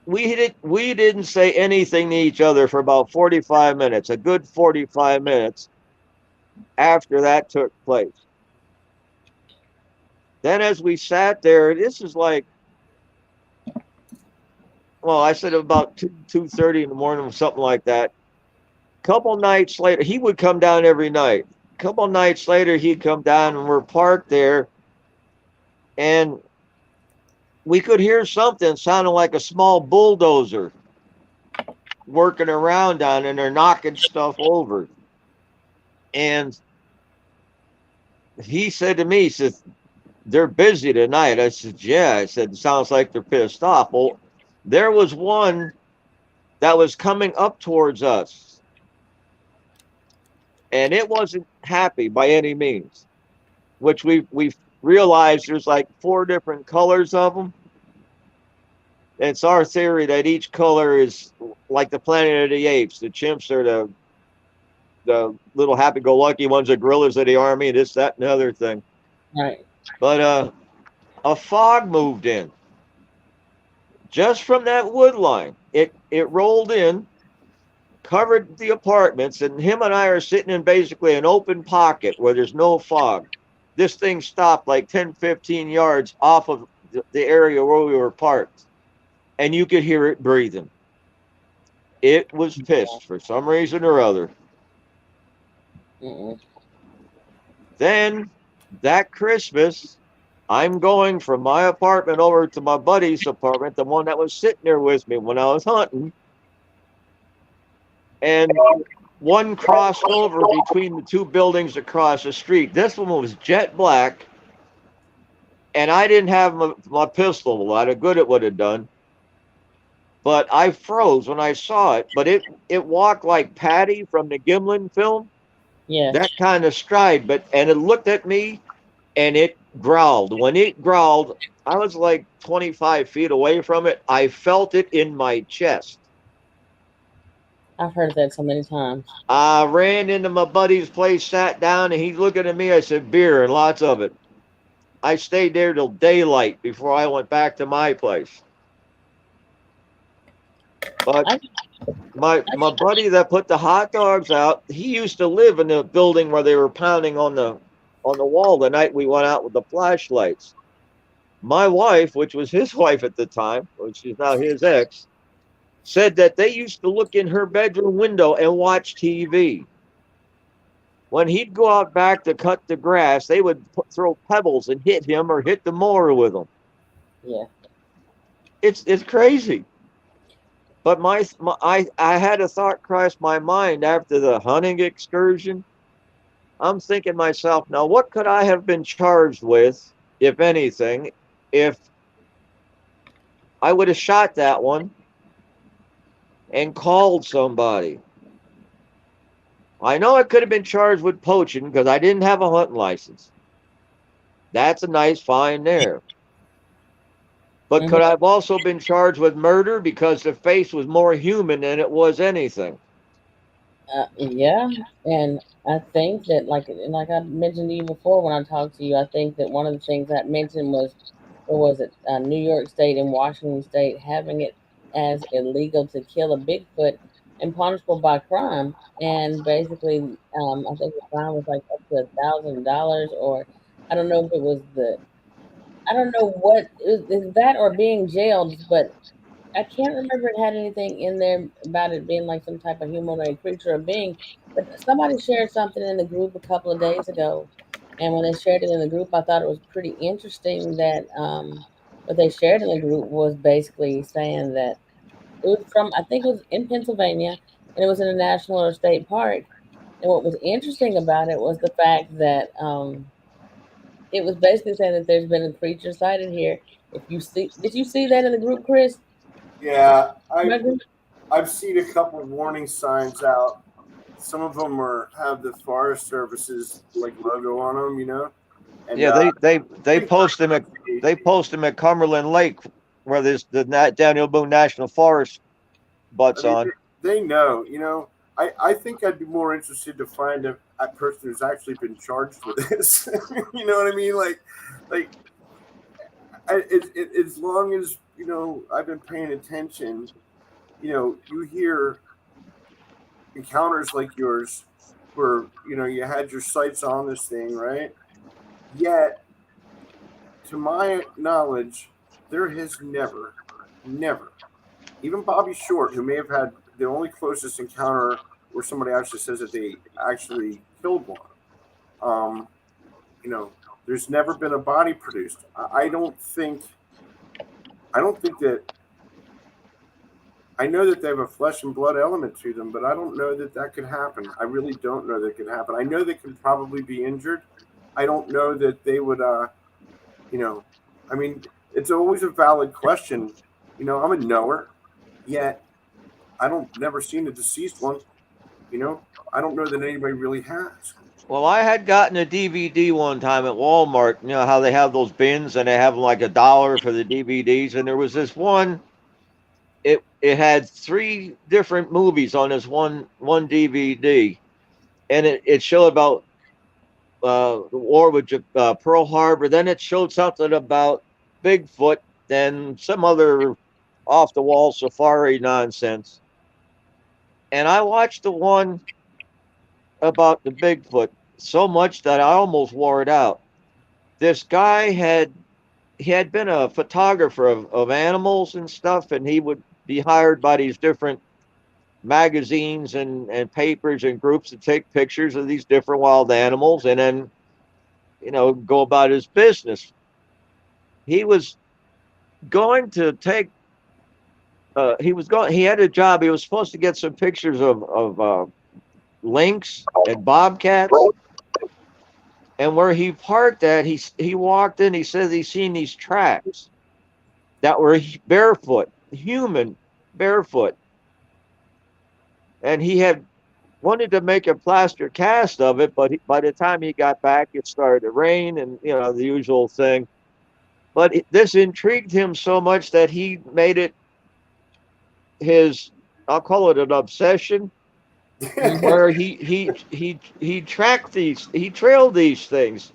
we didn't say anything to each other for about 45 minutes, a good 45 minutes after that took place. Then as we sat there, this is like, well, I said about 2:30 in the morning or something like that. Couple nights later, he would come down every night. Couple nights later, he'd come down and we're parked there. And we could hear something sounding like a small bulldozer working around down and they're knocking stuff over. And he said to me, he said, they're busy tonight. I said, yeah. I said, it sounds like they're pissed off. Well, there was one that was coming up towards us. And it wasn't happy by any means, which we realized there's like 4 different colors of them. And it's our theory that each color is like the Planet of the Apes. The chimps are the little happy-go-lucky ones, the gorillas of the army, this, that, and the other thing. Right. But a fog moved in just from that wood line. It rolled in, covered the apartments, and him and I are sitting in basically an open pocket where there's no fog. This thing stopped like 10, 15 yards off of the area where we were parked. and you could hear it breathing. It was pissed for some reason or other. Mm-mm. Then that Christmas, I'm going from my apartment over to my buddy's apartment, the one that was sitting there with me when I was hunting. And one crossed over between the two buildings across the street. This one was jet black, and I didn't have my pistol. A lot of good it would have done. But I froze when I saw it. But it walked like Patty from the Gimlin film, Yes. that kind of stride. And it looked at me, and it growled. When it growled, I was like 25 feet away from it. I felt it in my chest. I've heard that so many times. I ran into my buddy's place, sat down, and he's looking at me. I said, beer and lots of it. I stayed there till daylight before I went back to my place. But my buddy that put the hot dogs out, he used to live in the building where they were pounding on the wall the night we went out with the flashlights. My wife, which was his wife at the time, which is now his ex, said that they used to look in her bedroom window and watch TV. When he'd go out back to cut the grass, they would throw pebbles and hit him or hit the mower with them. Yeah. It's crazy. But I had a thought cross my mind after the hunting excursion. I'm thinking myself, now what could I have been charged with, if anything, if I would have shot that one and called somebody? I know I could have been charged with poaching because I didn't have a hunting license. That's a nice fine there. But could I have also been charged with murder because the face was more human than it was anything? Yeah, and I think that like I mentioned to you before when I talked to you, I think that one of the things I mentioned was, or was it New York State and Washington State having it as illegal to kill a Bigfoot and punishable by crime, and basically, I think the fine was like up to $1,000, or I don't know if it was I don't know what is that or being jailed, but I can't remember it had anything in there about it being like some type of humanoid creature or being. But somebody shared something in the group a couple of days ago, and when they shared it in the group, I thought it was pretty interesting that what they shared in the group was basically saying that it was from, I think it was in Pennsylvania, and it was in a national or state park. And what was interesting about it was the fact that it was basically saying that there's been a creature sighted here. If you see, did you see that in the group, Chris? Yeah, My group? I've seen a couple warning signs out. Some of them have the Forest Services like logo on them, you know. And Yeah, they post them at Cumberland Lake, where there's the Daniel Boone National Forest butts on. They know, you know. I think I'd be more interested to find a person who's actually been charged with this. You know what I mean? As long as you know, I've been paying attention. You know, you hear encounters like yours, where you know you had your sights on this thing, right? Yet, to my knowledge, there has never, even Bobby Short, who may have had the only closest encounter where somebody actually says that they actually killed one. You know, there's never been a body produced. I don't think that. I know that they have a flesh and blood element to them, but I don't know that that could happen. I really don't know that it could happen. I know they can probably be injured. I don't know that they would, you know, I mean, it's always a valid question. You know, I'm a knower, yet I don't never seen a deceased one. You know, I don't know that anybody really has. Well, I had gotten a DVD one time at Walmart. You know how they have those bins and they have like $1 for the DVDs, and there was this one. It had 3 different movies on this one DVD, and it showed about the war with Pearl Harbor. Then it showed something about Bigfoot and some other off the wall safari nonsense. And I watched the one about the Bigfoot so much that I almost wore it out. This guy had he had been a photographer of animals and stuff, and he would be hired by these different magazines and papers and groups to take pictures of these different wild animals and then, go about his business. He was going to take, he had a job. He was supposed to get some pictures of lynx and bobcats. And where he parked at, he walked in, he said he seen these tracks that were barefoot, human barefoot. And he had wanted to make a plaster cast of it, but by the time he got back, it started to rain and, the usual thing. But this intrigued him so much that he made it his, I'll call it an obsession, where he tracked these, he trailed these things.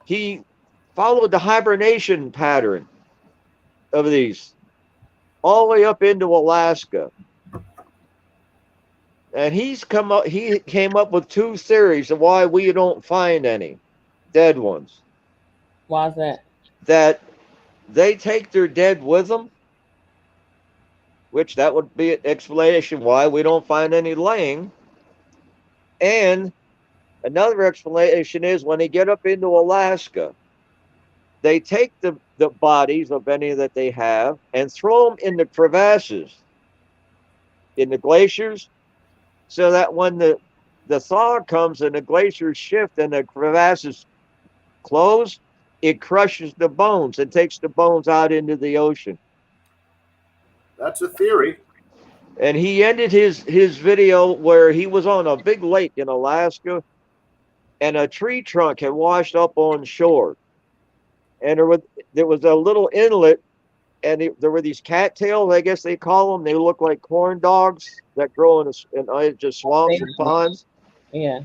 He followed the hibernation pattern of these all the way up into Alaska. And he came up with two theories of why we don't find any dead ones. Why is that? That they take their dead with them, which that would be an explanation why we don't find any laying. And another explanation is when they get up into Alaska, they take the bodies of any that they have and throw them in the crevasses, in the glaciers, so that when the thaw comes and the glaciers shift and the crevasses close, it crushes the bones and takes the bones out into the ocean. That's a theory. And he ended his video where he was on a big lake in Alaska and a tree trunk had washed up on shore. And there was a little inlet, and there were these cattails, I guess they call them. They look like corn dogs that grow in just swamps and ponds. Yeah.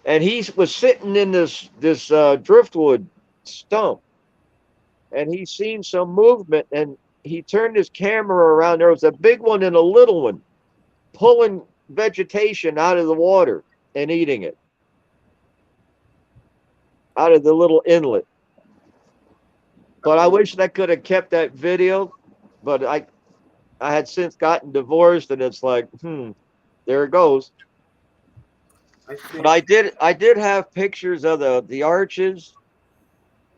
And he was sitting in this driftwood stump, and he seen some movement, and he turned his camera around. There was a big one and a little one pulling vegetation out of the water and eating it out of the little inlet. But I wish I could have kept that video, but I had since gotten divorced, and it's like, there it goes. But I did have pictures of the arches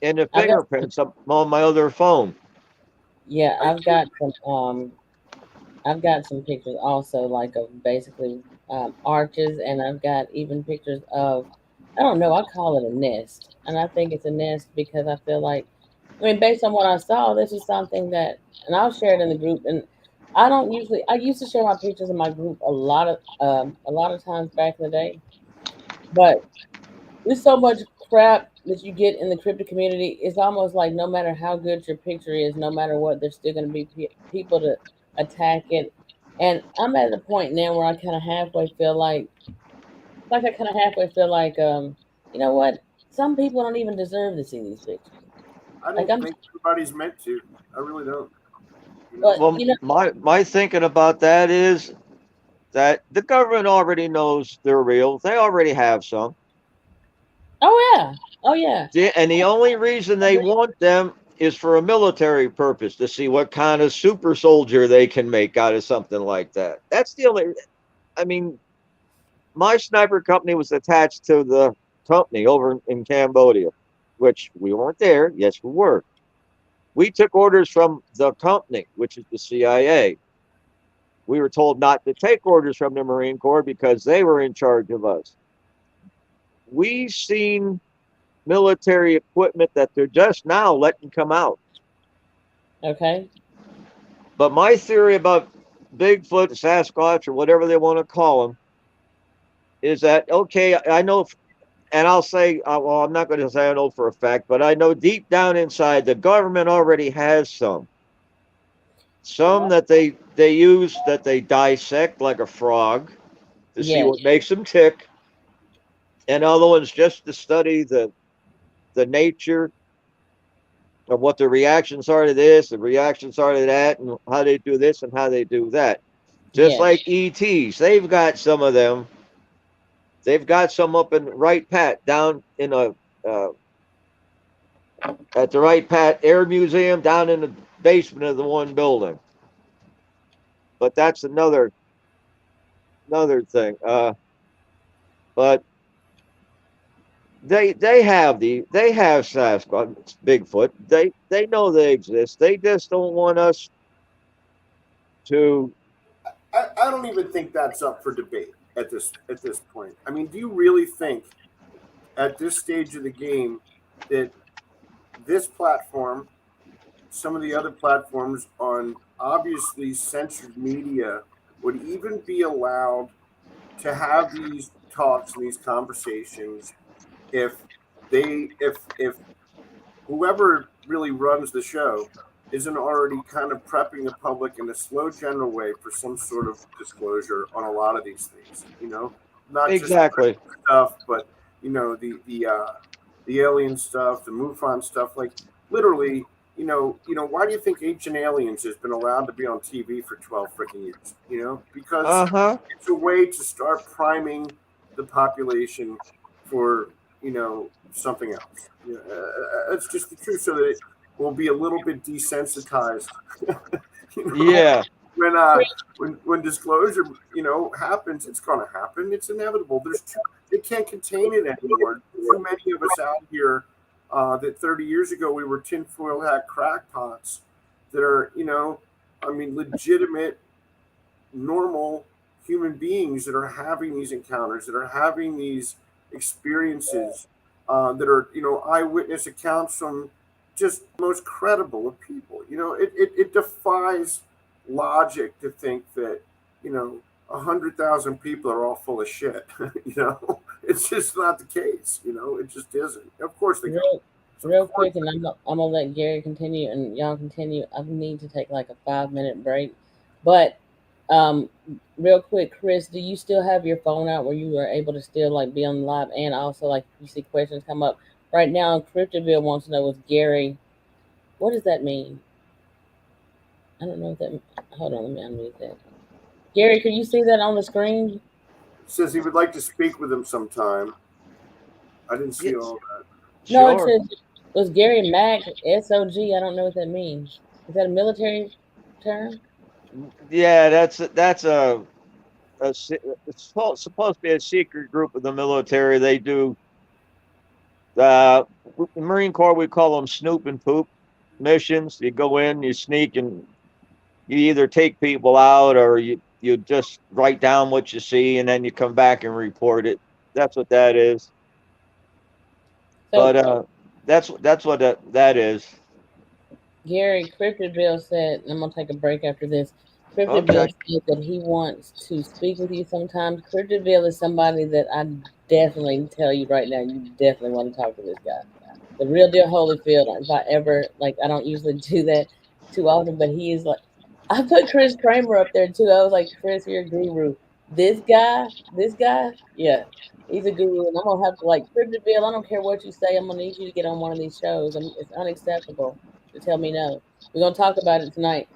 and the fingerprints on my other phone. Yeah, I've got some pictures also, like of basically arches, and I've got even pictures of, I don't know, I call it a nest, and I think it's a nest because I feel like, I mean, based on what I saw, this is something that, and I'll share it in the group. And I used to share my pictures in my group a lot of times back in the day, but there's so much crap that you get in the crypto community. It's almost like no matter how good your picture is, no matter what, there's still going to be people to attack it. And I'm at the point now where I kind of halfway feel like, you know what? Some people don't even deserve to see these pictures. I don't think everybody's meant to. I really don't. Well, my thinking about that is that the government already knows they're real. They already have some. Oh yeah. And the only reason they want them is for a military purpose, to see what kind of super soldier they can make out of something like that. That's the only. I mean, my sniper company was attached to the company over in Cambodia, which we weren't there. Yes, we were. We took orders from the company, which is the CIA. We were told not to take orders from the Marine Corps because they were in charge of us. We've seen military equipment that they're just now letting come out. Okay. But my theory about Bigfoot, Sasquatch, or whatever they want to call them, is that, okay, I know, and I'll say, well, I'm not going to say I know for a fact, but I know deep down inside the government already has some that they use, that they dissect like a frog to see what makes them tick, and other ones just to study the nature of what the reactions are to this, the reactions are to that, and how they do this and how they do that. Just like ETs, they've got some of them. They've got some up in Wright Pat down in a at the Wright Pat Air Museum down in the basement of the one building. But that's another thing. But they have Sasquatch, Bigfoot. They know they exist. They just don't want us to. I don't even think that's up for debate at this point. I mean, do you really think at this stage of the game that this platform, some of the other platforms on obviously censored media, would even be allowed to have these talks and these conversations if if whoever really runs the show isn't already kind of prepping the public in a slow general way for some sort of disclosure on a lot of these things, not just Exactly. stuff, but the alien stuff, the MUFON stuff, like literally, why do you think Ancient Aliens has been allowed to be on TV for 12 freaking years? Because it's a way to start priming the population for, something else. It's just the truth, so that it will be a little bit desensitized. Yeah. When disclosure, happens, it's going to happen. It's inevitable. They can't contain it anymore. Too many of us out here that 30 years ago we were tinfoil hat crackpots that are, legitimate, normal human beings that are having these encounters, that are having these experiences, that are, eyewitness accounts from just the most credible of people. It defies logic to think that 100,000 people are all full of shit. It's just not the case. It just isn't. Of course they go. Real quick, and I'm gonna let Gary continue and y'all continue. I need to take like a 5-minute break, but real quick, Chris, do you still have your phone out where you are able to still like be on live, and also like you see questions come up right now? Cryptoville wants to know, with Gary, what does that mean? I don't know what that. Hold on, let me unmute that. Gary, can you see that on the screen? Says he would like to speak with him sometime. I didn't see all that. No, it says, was Gary Mac SOG? I don't know what that means. Is that a military term? Yeah, that's it's supposed to be a secret group of the military. They do the Marine Corps, we call them snoop and poop missions. You go in, you sneak, and you either take people out or you just write down what you see and then you come back and report it. That's what that is. So, but that's what that is. Gary, Cryptoville said, and I'm gonna take a break after this. Cryptoville said that he wants to speak with you sometimes. Cryptoville is somebody that I definitely tell you right now, you definitely want to talk to this guy. The real deal Holyfield. If I ever, like, I don't usually do that too often, but he is like, I put Chris Kramer up there too. I was like, Chris, you're a guru. This guy, yeah, he's a guru, and I'm gonna have to, like, Cryptoville, I don't care what you say, I'm gonna need you to get on one of these shows. It's unacceptable to tell me no. We're gonna talk about it tonight.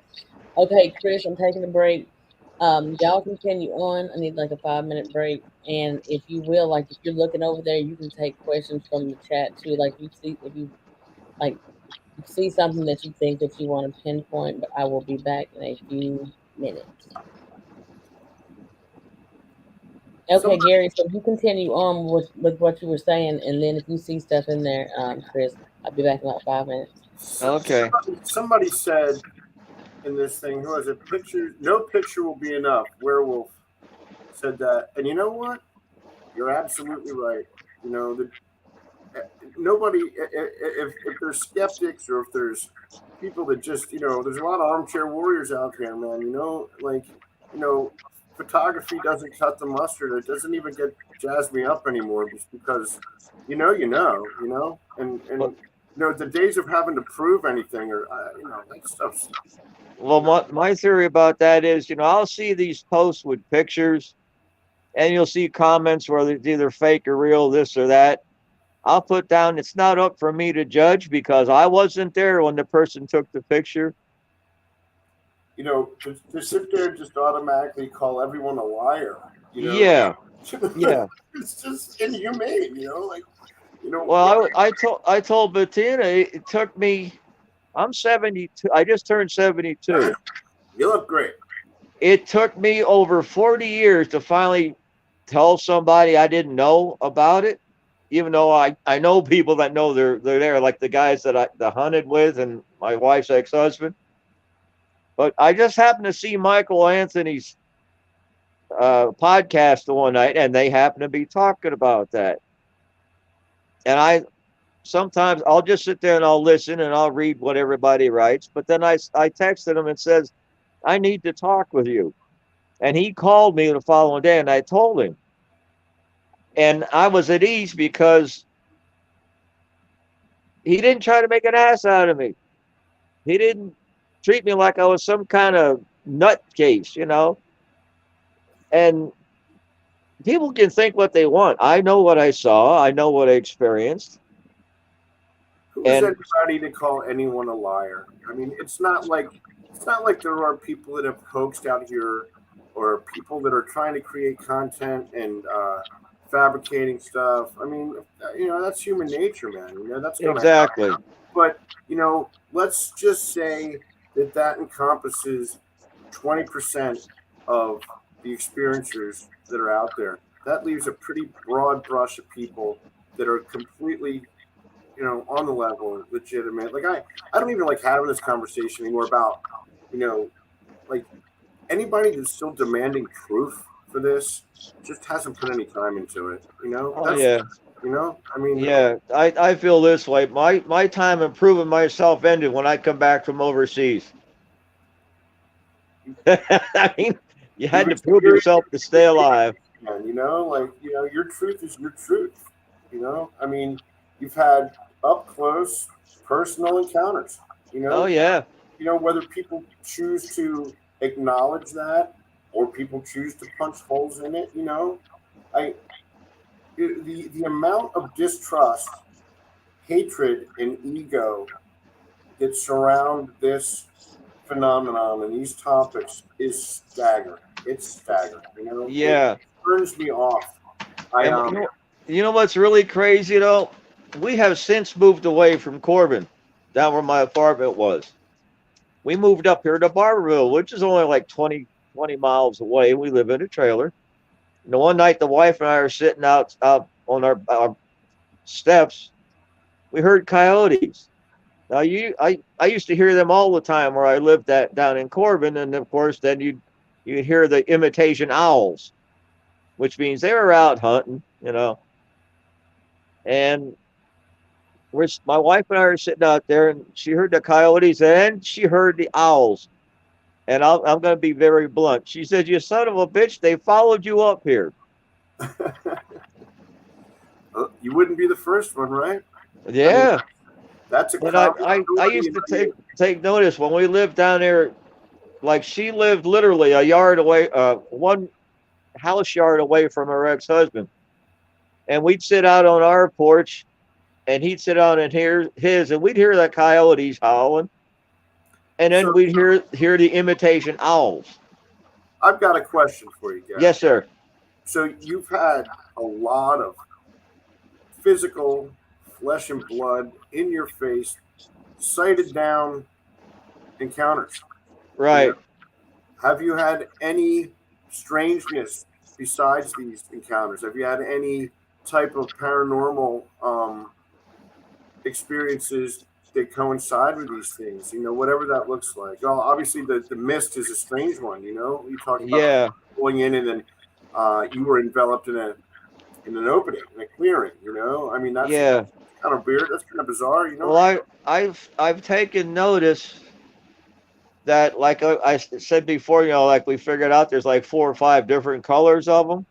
Okay, Chris, I'm taking a break. Y'all continue on. I need like a 5-minute break. And if you will, like, if you're looking over there, you can take questions from the chat too. Like, if you like see something that you think that you want to pinpoint, but I will be back in a few minutes. Okay, Gary, so you continue on with what you were saying, and then if you see stuff in there, Chris, I'll be back in about 5 minutes. Okay. Somebody said in this thing, who has a picture? No picture will be enough. Werewolf said that, and you know what? You're absolutely right. Nobody. If there's skeptics or if there's people that just, there's a lot of armchair warriors out there, man. Photography doesn't cut the mustard. It doesn't even get jazz me up anymore, just because, and the days of having to prove anything or that stuff's. Well, my theory about that is, I'll see these posts with pictures, and you'll see comments where it's either fake or real, this or that. I'll put down, it's not up for me to judge because I wasn't there when the person took the picture. To sit there and just automatically call everyone a liar. Yeah. Yeah. It's just inhumane, Well, I told Bettina it took me. I'm 72. I just turned 72. You look great. It took me over 40 years to finally tell somebody I didn't know about it, even though I know people that know they're there, like the guys that hunted with and my wife's ex-husband. But I just happened to see Michael Anthony's podcast the one night, and they happen to be talking about that. And sometimes I'll just sit there and I'll listen and I'll read what everybody writes. But then I texted him and says, I need to talk with you. And he called me the following day and I told him. And I was at ease because he didn't try to make an ass out of me. He didn't treat me like I was some kind of nutcase, And people can think what they want. I know what I saw. I know what I experienced. Who is anybody to call anyone a liar? I mean, it's not like there are people that have hoaxed out here, or people that are trying to create content and fabricating stuff. I mean, that's human nature, man. That's exactly. Happen. But let's just say that encompasses 20% of the experiencers that are out there. That leaves a pretty broad brush of people that are completely, on the level, legitimate. Like I don't even like having this conversation anymore about, like anybody that's still demanding proof for this just hasn't put any time into it. Yeah. I mean, yeah, I feel this way. My time improving myself ended when I come back from overseas. I mean, you had to prove yourself to stay alive. And your truth is your truth. I mean, you've had up close personal encounters. Oh yeah. Whether people choose to acknowledge that or people choose to punch holes in it. The amount of distrust, hatred, and ego that surround this phenomenon and these topics is staggering. It's staggering. Yeah. It turns me off. You know what's really crazy though? We have since moved away from Corbin, down where my apartment was. We moved up here to Barberville, which is only like 20 miles away. We live in a trailer. And the one night the wife and I are sitting out on our steps, we heard coyotes. Now I used to hear them all the time where I lived down in Corbin, and of course then you'd hear the imitation owls, which means they were out hunting, And my wife and I are sitting out there, and she heard the coyotes and she heard the owls. And I'm going to be very blunt. She said, "You son of a bitch! They followed you up here." You wouldn't be the first one, right? Yeah. I mean, that's a. But I used to take notice when we lived down there. Like she lived literally a yard away, one house yard away from her ex-husband, and we'd sit out on our porch, and he'd sit out and hear his, and we'd hear the coyotes howling, and then we'd hear the imitation owls. I've got a question for you guys. Yes, sir. So you've had a lot of physical, flesh and blood, in your face, sighted down encounters. Right. Have you had any strangeness besides these encounters? Have you had any type of paranormal experiences that coincide with these things? Whatever that looks like. Well, obviously the mist is a strange one. You talked about going in and then you were enveloped in an opening, in a clearing. I mean that's kind of weird. That's kind of bizarre. Well, I've taken notice that, like I said before, like we figured out there's like 4 or 5 different colors of them.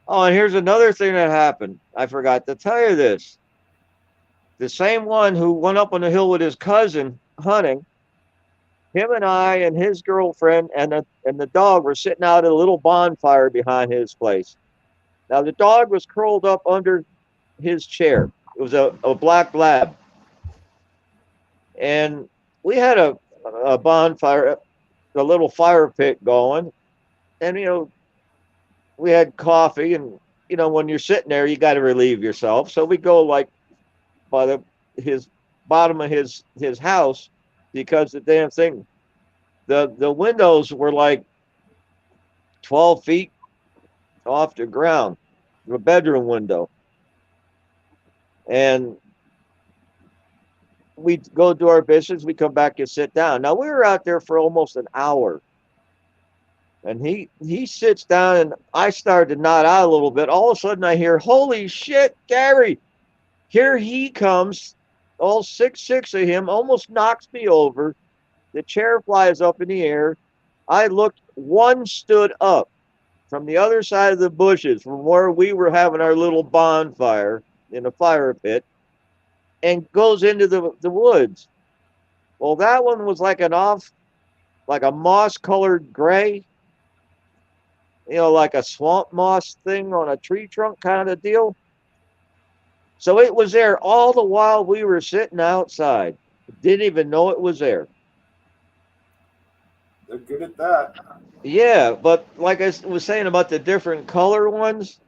Oh, and here's another thing that happened. I forgot to tell you this. The same one who went up on the hill with his cousin hunting, him and I and his girlfriend and the dog were sitting out at a little bonfire behind his place. Now, the dog was curled up under his chair. It was a black lab. And we had a bonfire, a little fire pit going. And, we had coffee and when you're sitting there, you got to relieve yourself. So we go like by his bottom of his house, because the damn thing, the windows were like 12 feet off the ground, the bedroom window. And we go do our business. We come back and sit down. Now we were out there for almost an hour, and he sits down, and I started to nod out a little bit. All of a sudden, I hear, "Holy shit, Gary! Here he comes!" All 6'6" of him, almost knocks me over. The chair flies up in the air. I looked. One stood up from the other side of the bushes, from where we were having our little bonfire in a fire pit, and goes into the woods. Well, that one was like like a moss-colored gray, like a swamp moss thing on a tree trunk kind of deal. So it was there all the while we were sitting outside. Didn't even know it was there. They're good at that. Yeah, but like I was saying about the different color ones,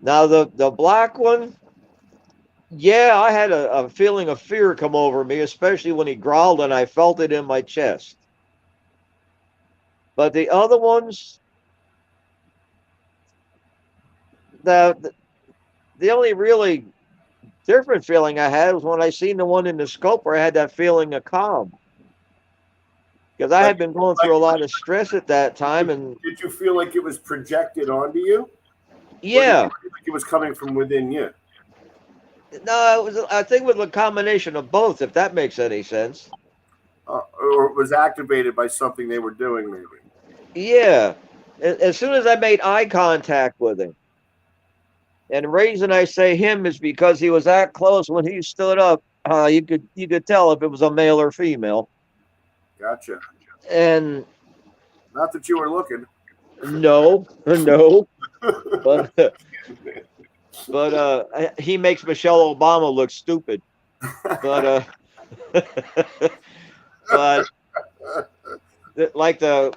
now the black one, yeah, I had a feeling of fear come over me, especially when he growled and I felt it in my chest. But the other ones, the only really different feeling I had was when I seen the one in the scope, where I had that feeling of calm. Because I had been going through a lot of stress at that time. And did you feel like it was projected onto you? yeah. Or did you feel like it was coming from within you? No, I think it was a combination of both, if that makes any sense. Or it was activated by something they were doing, maybe. Yeah. As soon as I made eye contact with him, and the reason I say him is because he was that close when he stood up, you could tell if it was a male or female. Gotcha. And not that you were looking. No. But he makes Michelle Obama look stupid. But like the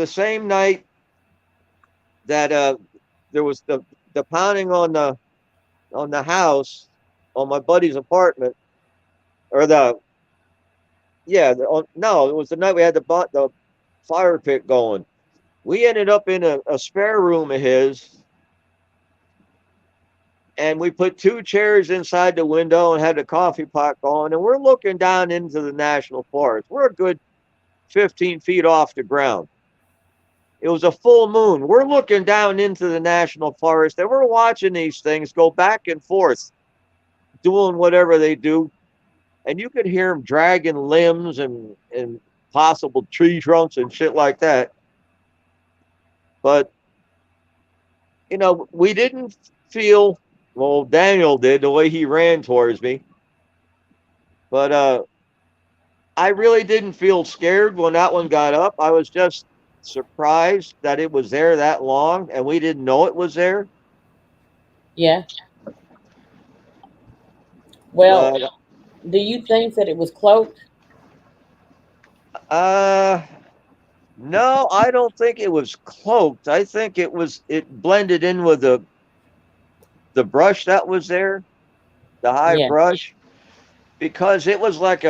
same night that there was the pounding on the house, on my buddy's apartment, or no, it was the night we had the fire pit going. We ended up in a spare room of his, and we put 2 chairs inside the window and had the coffee pot going, and we're looking down into the national forest. We're a good 15 feet off the ground. It was a full moon. We're looking down into the national forest, and we're watching these things go back and forth, doing whatever they do. And you could hear them dragging limbs and possible tree trunks and shit like that. But, we didn't feel, well, Daniel did, the way he ran towards me. But I really didn't feel scared when that one got up. I was just surprised that it was there that long, and we didn't know it was there. Yeah. Well, do you think that it was cloaked? No, I don't think it was cloaked. I think it blended in with the brush that was there, the high brush, because it was like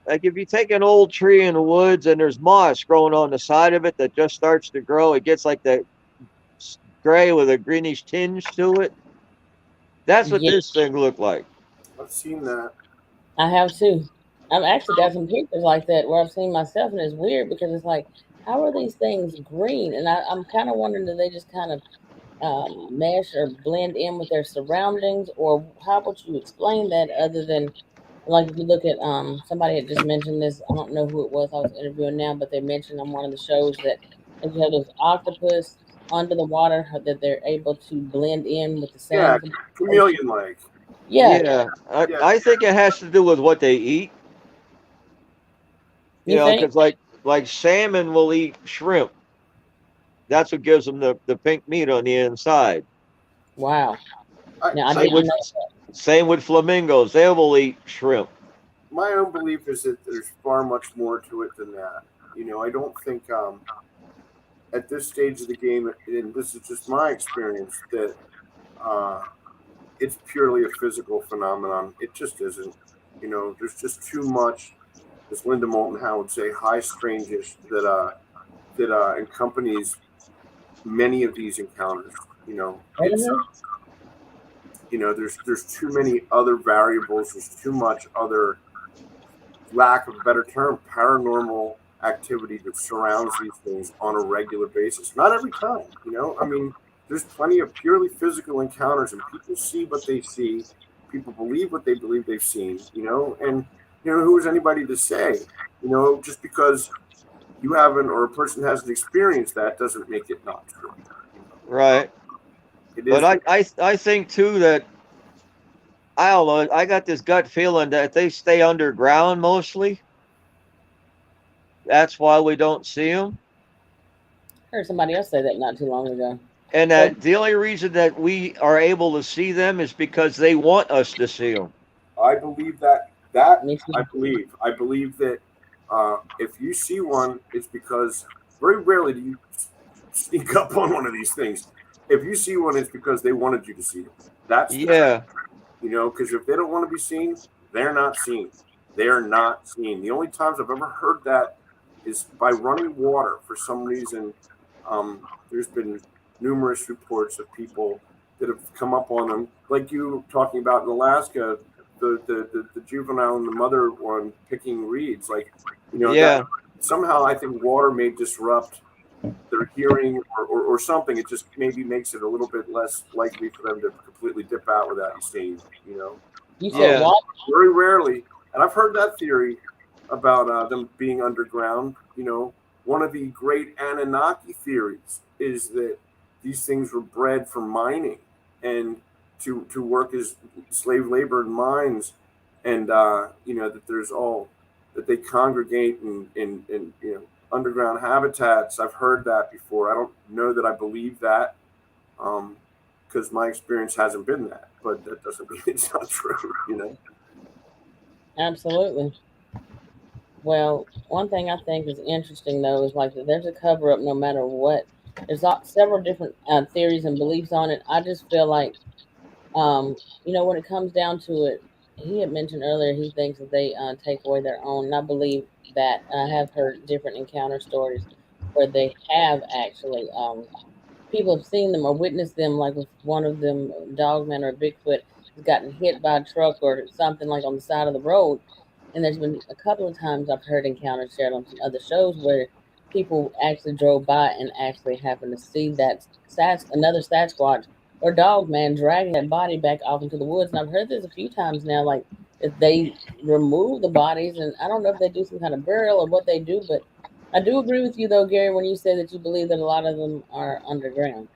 if you take an old tree in the woods and there's moss growing on the side of it that just starts to grow, it gets like that gray with a greenish tinge to it. That's what this thing looked like. I've seen that. I have too. I've actually got some pictures like that where I've seen myself, and it's weird because it's like, how are these things green? And I'm kind of wondering, do they just kind of mesh or blend in with their surroundings, or how would you explain that other than, like, if you look at somebody had just mentioned this, I don't know who it was I was interviewing now, but they mentioned on one of the shows that if you have those octopus under the water, that they're able to blend in with the sand. Yeah, chameleon like. Yeah. I think it has to do with what they eat. Because like salmon will eat shrimp. That's what gives them the pink meat on the inside. Wow. Same with flamingos. They will eat shrimp. My own belief is that there's far much more to it than that. I don't think at this stage of the game, and this is just my experience, that it's purely a physical phenomenon. It just isn't. There's just too much, as Linda Moulton Howe would say, high strangeness that accompanies many of these encounters. It's there's too many other variables. There's too much other, lack of a better term, paranormal activity that surrounds these things on a regular basis. Not every time, I mean, there's plenty of purely physical encounters, and people see what they see. People believe what they believe they've seen, and who is anybody to say, just because you haven't, or a person hasn't experienced that, doesn't make it not true. Right. It But is. I think too that, I don't know, I got this gut feeling that they stay underground mostly. That's why we don't see them. Heard somebody else say that not too long ago. And So, that the only reason that we are able to see them is because they want us to see them. I believe that me too. I believe that if you see one, it's because very rarely do you sneak up on one of these things. If you see one, it's because they wanted you to see it. That's Yeah. because if they don't want to be seen, they're not seen. They're not seen. The only times I've ever heard that is by running water. For some reason, there's been numerous reports of people that have come up on them, like you talking about in Alaska, the juvenile and the mother one picking reeds. Like, Yeah. that somehow I think water may disrupt their hearing or something. It just maybe makes it a little bit less likely for them to completely dip out without you seeing. You said Yeah. what? Very rarely, and I've heard that theory about them being underground. One of the great Anunnaki theories is that these things were bred for mining and to work as slave labor in mines, and that there's all that they congregate in underground habitats. I've heard that before. I don't know that I believe that, because my experience hasn't been that, but that doesn't mean it's not true. Absolutely. Well, one thing I think is interesting though is like that there's a cover up no matter what. There's several different theories and beliefs on it. I just feel like, when it comes down to it, he had mentioned earlier he thinks that they take away their own. And I believe that. I have heard different encounter stories where they have actually, people have seen them or witnessed them, like with one of them, Dogman or Bigfoot, has gotten hit by a truck or something like on the side of the road. And there's been a couple of times I've heard encounters shared on some other shows where people actually drove by and actually happened to see that another Sasquatch or dog man dragging that body back off into the woods. And I've heard this a few times now, like if they remove the bodies, and I don't know if they do some kind of burial or what they do, but I do agree with you though, Gary, when you say that you believe that a lot of them are underground.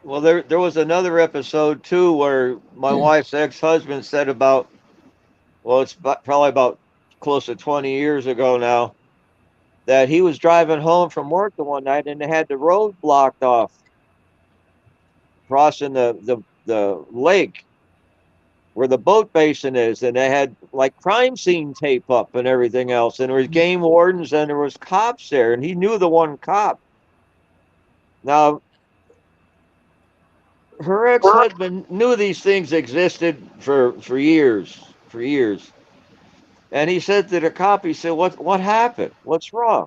Well, there was another episode too where my wife's ex-husband said about, well, it's probably about close to 20 years ago now, that he was driving home from work the one night and they had the road blocked off crossing the lake where the boat basin is, and they had like crime scene tape up and everything else, and there was game wardens and there was cops there, and he knew the one cop. Now, her ex-husband knew these things existed for years, and he said to the cop, he said, what happened, what's wrong?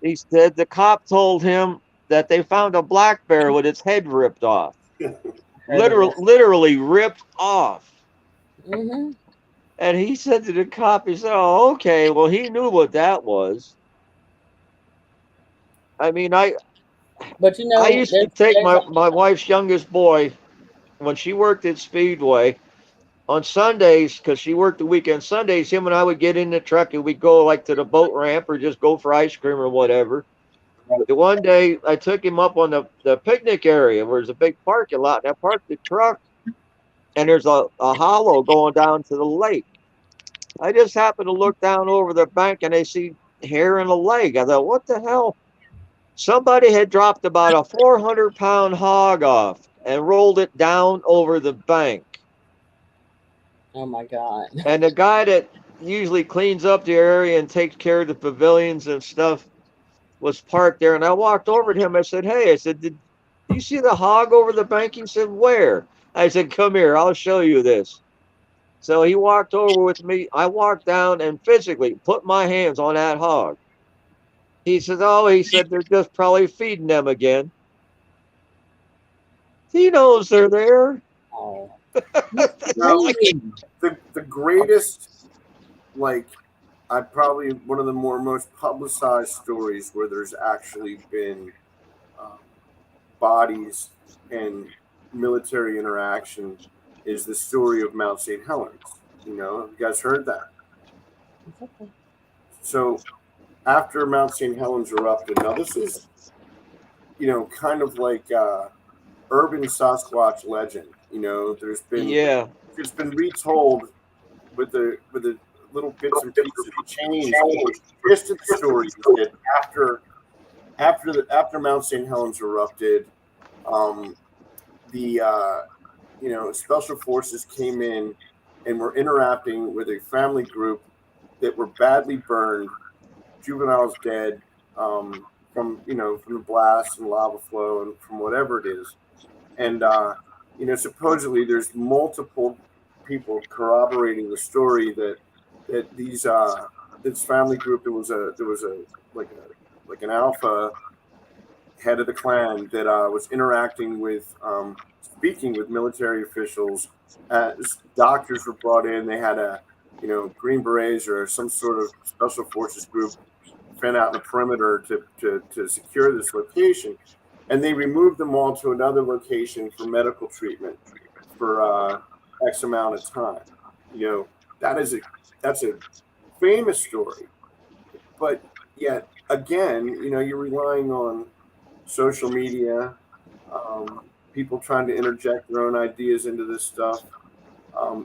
He said the cop told him that they found a black bear with its head ripped off. Literally ripped off. Mm-hmm. And he said to the cop, he said, oh, okay, well, he knew what that was. I mean, But I used to take there's my wife's youngest boy when she worked at Speedway on Sundays, because she worked the weekend Sundays. Him and I would get in the truck and we'd go like to the boat ramp or just go for ice cream or whatever. The one day I took him up on the picnic area where there's a big parking lot, and I parked the truck, and there's a hollow going down to the lake. I just happened to look down over the bank and I see hair and a leg. I thought, what the hell? Somebody had dropped about a 400-pound hog off and rolled it down over the bank. Oh my God. And the guy that usually cleans up the area and takes care of the pavilions and stuff, was parked there, and I walked over to him. I said, "Hey," I said, "Did you see the hog over the bank?" He said, "Where?" I said, "Come here, I'll show you this." So he walked over with me. I walked down and physically put my hands on that hog. He says, "Oh," he said, "they're just probably feeding them again." He knows they're there. Oh. Now, the greatest, like, probably one of the most publicized stories where there's actually been bodies and military interaction is the story of Mount St. Helens. You know, you guys heard that? Okay. So after Mount St. Helens erupted, now this is, you know, kind of like urban Sasquatch legend. You know, Yeah. it's been retold with the little bits and pieces changed. Just the story is that after Mount St. Helens erupted, the special forces came in and were interacting with a family group that were badly burned, juveniles dead, from the blast and lava flow and from whatever it is. And supposedly there's multiple people corroborating the story that this family group, there was like an alpha head of the clan that was interacting with, speaking with military officials. Doctors were brought in. They had Green Berets or some sort of special forces group fan out in the perimeter to secure this location, and they removed them all to another location for medical treatment for X amount of time. You know, that's a famous story, but yet again, you're relying on social media, people trying to interject their own ideas into this stuff.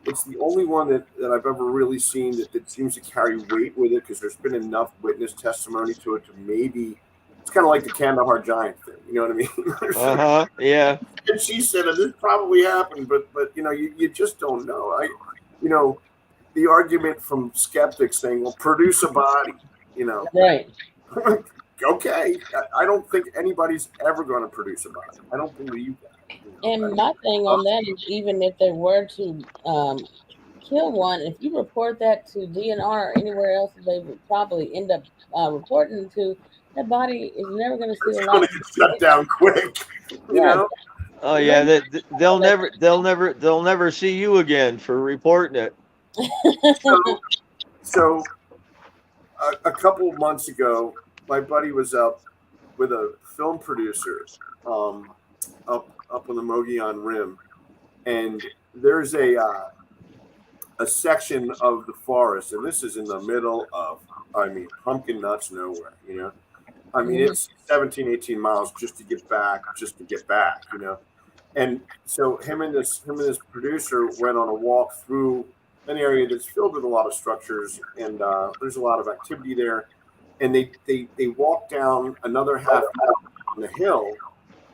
It's the only one that I've ever really seen that seems to carry weight with it, because there's been enough witness testimony to it to maybe, it's kind of like the Kandahar giant thing. You know what I mean? Yeah. And she said this probably happened, but you just don't know. The argument from skeptics saying, well, produce a body, Right. Okay, I don't think anybody's ever going to produce a body. I don't believe that. And my thing on that is, even if they were to kill one, if you report that to DNR or anywhere else, they would probably end up reporting to, that body is never going to see It's a going lot. to get shut down quick. You know. Oh yeah, they'll never see you again for reporting it. So a couple of months ago, my buddy was up with a film producer up on the Mogollon Rim, and there's a section of the forest, and this is in the middle of, pumpkin nuts nowhere, it's 17, 18 miles just to get back, And so him and this producer went on a walk through an area that's filled with a lot of structures, and there's a lot of activity there. And they walked down another half mile on the hill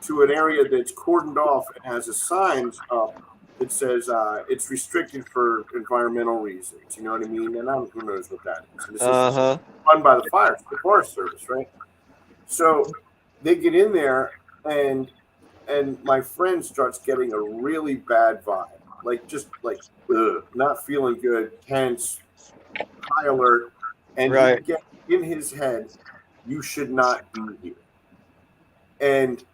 to an area that's cordoned off and has a sign up that says it's restricted for environmental reasons. You know what I mean? And who knows what that is. And this is run by the Forest Service, right? So they get in there, and my friend starts getting a really bad vibe, not feeling good, tense, high alert, and he gets in his head, you should not be here. And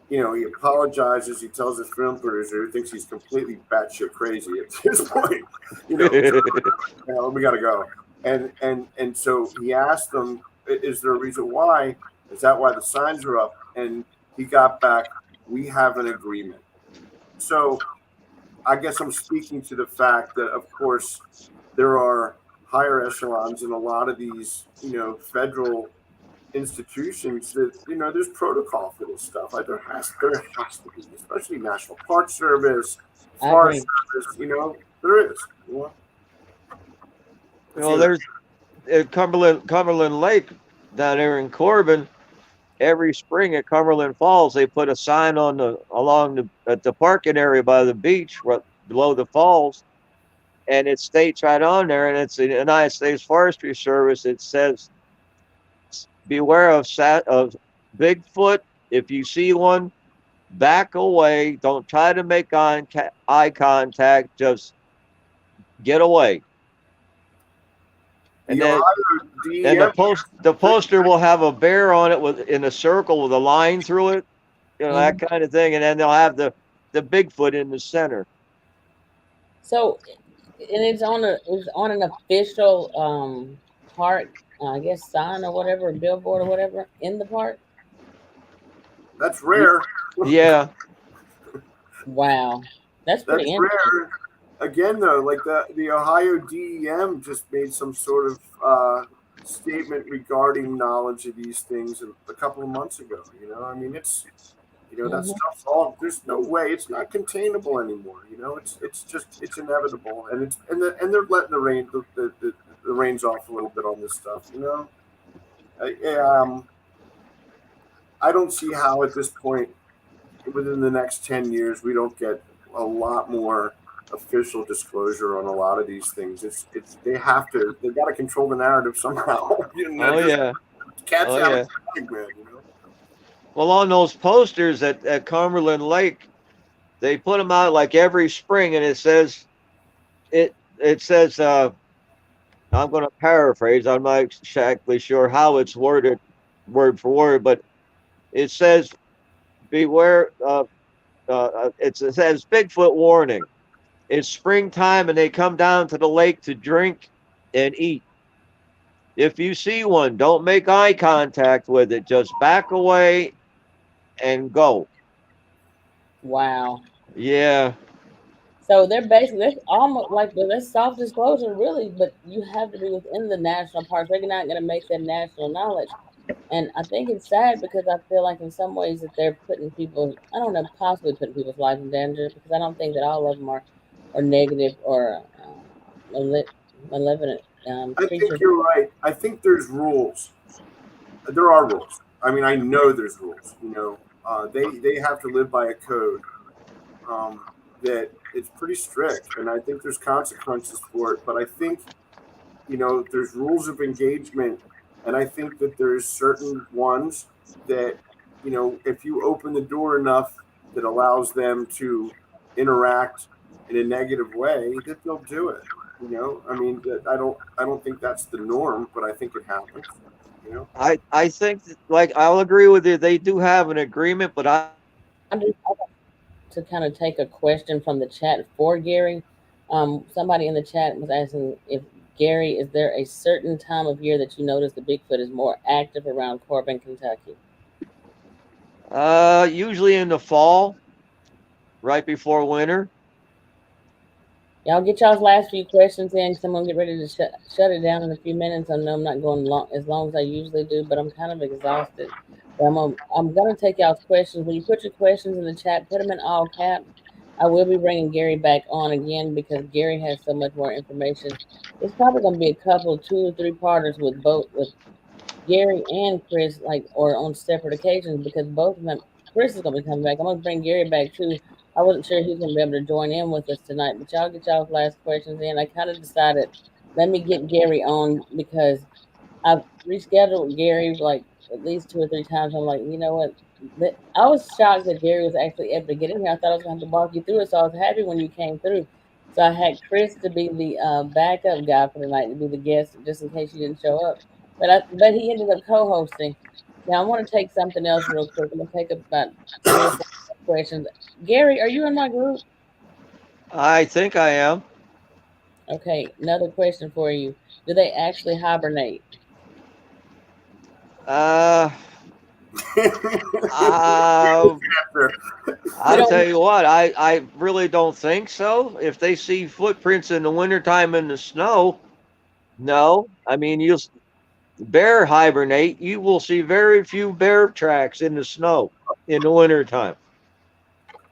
he apologizes. He tells his film producer, who thinks he's completely batshit crazy at this point, we got to go. And so he asked them, is there a reason why? Is that why the signs are up? And he got back, we have an agreement. So I guess I'm speaking to the fact that, of course, there are higher echelons in a lot of these, federal institutions that, there's protocol for this stuff. There has to be, especially National Park Service, Forest Service, there is. There's at Cumberland Lake down there in Corbin. Every spring at Cumberland Falls, they put a sign at the parking area by the beach, below the falls, and it states right on there, and it's the United States Forestry Service. It says beware of Bigfoot. If you see one, back away. Don't try to make eye contact. Just get away. And The then Ohio and DEM. the poster will have a bear on it with in a circle with a line through it, that kind of thing. And then they'll have the Bigfoot in the center. So, and it's on an official park, I guess sign or whatever, billboard or whatever in the park. That's rare. Yeah. Wow, that's That's pretty interesting. rare. Again, though, like the Ohio DEM just made some sort of statement regarding knowledge of these things a couple of months ago. I mean, that stuff's all. There's no way it's not containable anymore. It's inevitable, and they're letting the reins off a little bit on this stuff. I don't see how at this point, within the next 10 years, we don't get a lot more official disclosure on a lot of these things. They got to control the narrative somehow. Oh yeah. Cats out of the bag, man. Well, on those posters at Cumberland Lake, they put them out like every spring, and it says, I'm going to paraphrase. I'm not exactly sure how it's worded, word for word, but it says, beware. It says Bigfoot warning. It's springtime, and they come down to the lake to drink and eat. If you see one, don't make eye contact with it. Just back away and go. Wow. Yeah. So they're almost like that's soft disclosure, really, but you have to be within the national parks. They're not going to make that national knowledge. And I think it's sad because I feel like in some ways that they're putting people, I don't know, possibly putting people's lives in danger, because I don't think that all of them are negative or malevolent I creatures. think you're right. I think there's rules. There are rules. I mean, I know there's rules. They have to live by a code that it's pretty strict, and I think there's consequences for it. But I think there's rules of engagement, and I think that there's certain ones that if you open the door enough that allows them to interact in a negative way, that they'll do it. I mean, I don't think that's the norm, but I think it happens. I think like I'll agree with you. They do have an agreement, but I to kind of take a question from the chat for Gary. Somebody in the chat was asking if Gary, is there a certain time of year that you notice the Bigfoot is more active around Corbin, Kentucky? Usually in the fall, right before winter. Y'all get y'all's last few questions in, because I'm gonna get ready to shut it down in a few minutes. I know I'm not going as long as I usually do, but I'm kind of exhausted. But I'm gonna take y'all's questions. When you put your questions in the chat, put them in all caps. I will be bringing Gary back on again because Gary has so much more information. It's probably gonna be a couple, 2 or 3 parters with Gary and Chris, or on separate occasions, because both of them. Chris is gonna be coming back. I'm gonna bring Gary back too. I wasn't sure he was gonna be able to join in with us tonight, but y'all get y'all's last questions in. I kind of decided, let me get Gary on, because I've rescheduled Gary like at least 2 or 3 times. I'm like, you know what? I was shocked that Gary was actually able to get in here. I thought I was going to have to walk you through it, so I was happy when you came through. So I had Chris to be the backup guy for the night, to be the guest, just in case you didn't show up. But he ended up co-hosting. Now I want to take something else real quick. I'm gonna take about 3 or 4 questions. Gary, are you in my group? I think I am. Okay, another question for you. Do they actually hibernate? I'll tell you what, I really don't think so. If they see footprints in the wintertime in the snow, no. I mean, bear hibernate. You will see very few bear tracks in the snow in the wintertime.